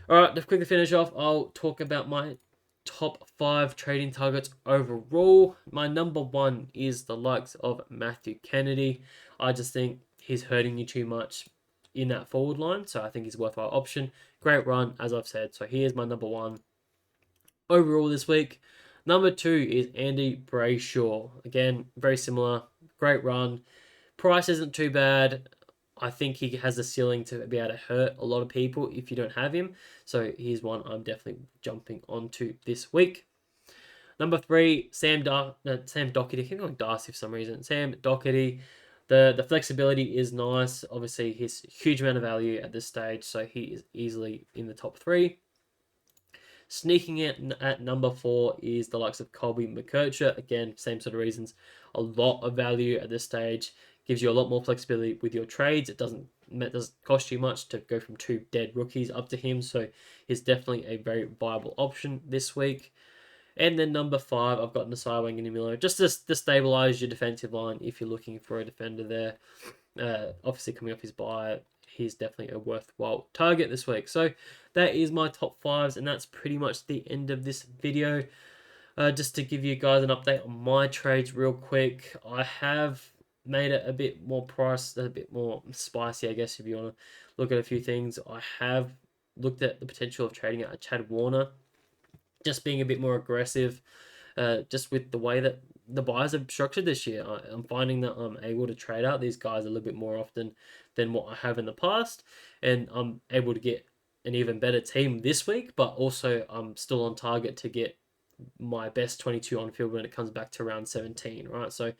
All right, to quickly finish off, I'll talk about my top 5 trading targets overall. My number 1 is the likes of Matthew Kennedy. I just think he's hurting you too much in that forward line, so I think he's a worthwhile option. Great run, as I've said. So he is my number 1 overall this week. Number 2 is Andy Brayshaw. Again, very similar. Great run. Price isn't too bad. I think he has the ceiling to be able to hurt a lot of people if you don't have him. So he's one I'm definitely jumping onto this week. Number 3, Sam Doherty. I keep going Darcy for some reason. Sam Doherty. The flexibility is nice. Obviously, he's a huge amount of value at this stage, so he is easily in the top 3. Sneaking in at number 4 is the likes of Colby McKercher. Again, same sort of reasons. A lot of value at this stage. Gives you a lot more flexibility with your trades. It doesn't cost you much to go from 2 dead rookies up to him. So he's definitely a very viable option this week. And then number 5, I've got Nasai Wanganimilo. Just to stabilize your defensive line if you're looking for a defender there. Obviously, coming off his bye, he's definitely a worthwhile target this week. So that is my top fives, and that's pretty much the end of this video. Just to give you guys an update on my trades real quick, I have made it a bit more priced, a bit more spicy, I guess, if you want to look at a few things. I have looked at the potential of trading out a Chad Warner, just being a bit more aggressive, just with the way that the buys are structured this year. I'm finding that I'm able to trade out these guys a little bit more often than what I have in the past, and I'm able to get an even better team this week, but also I'm still on target to get my best 22 on field when it comes back to round 17, right? So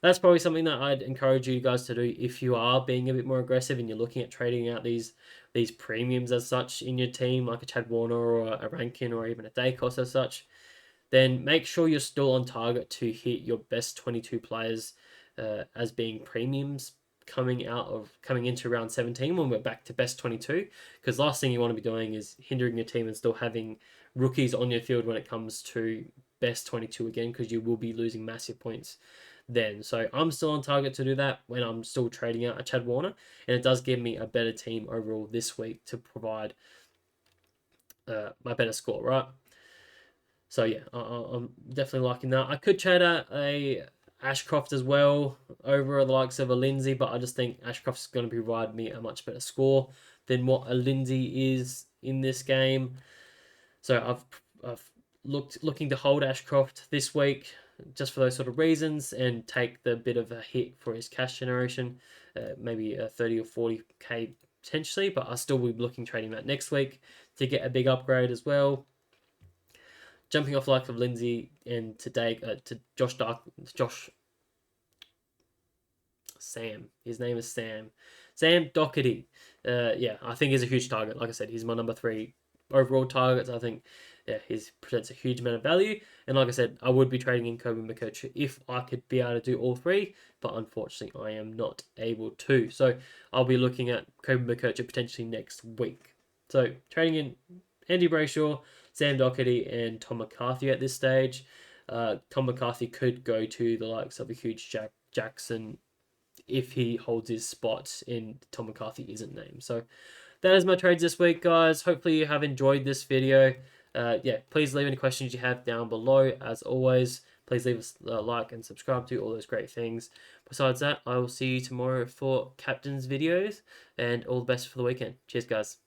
that's probably something that I'd encourage you guys to do if you are being a bit more aggressive and you're looking at trading out these premiums as such in your team, like a Chad Warner or a Rankin or even a Dacos as such. Then make sure you're still on target to hit your best 22 players as being premiums coming into round 17 when we're back to best 22, because last thing you want to be doing is hindering your team and still having rookies on your field when it comes to best 22 again, because you will be losing massive points then. So I'm still on target to do that when I'm still trading out a Chad Warner, and it does give me a better team overall this week to provide my better score, right? So yeah, I'm definitely liking that. I could trade out a Ashcroft as well over the likes of a Lindsay, but I just think Ashcroft's going to provide me a much better score than what a Lindsay is in this game. So I've looking to hold Ashcroft this week just for those sort of reasons, and take the bit of a hit for his cash generation, maybe a 30 or 40k potentially, but I still will be looking trading that next week to get a big upgrade as well. Jumping off like of Lindsay and today to Josh Sam. His name is Sam. Sam Doherty. Yeah, I think he's a huge target. Like I said, he's my number 3 overall targets. I think he presents a huge amount of value. And like I said, I would be trading in Kobe McKercher if I could be able to do all 3, but unfortunately I am not able to. So I'll be looking at Kobe McKercher potentially next week. So trading in Andy Brayshaw, Sam Doherty, and Tom McCarthy at this stage. Tom McCarthy could go to the likes of a huge Jackson if he holds his spot and Tom McCarthy isn't named. So that is my trades this week, guys. Hopefully you have enjoyed this video. Yeah, please leave any questions you have down below. As always, please leave us a like and subscribe to all those great things. Besides that, I will see you tomorrow for captain's videos, and all the best for the weekend. Cheers, guys.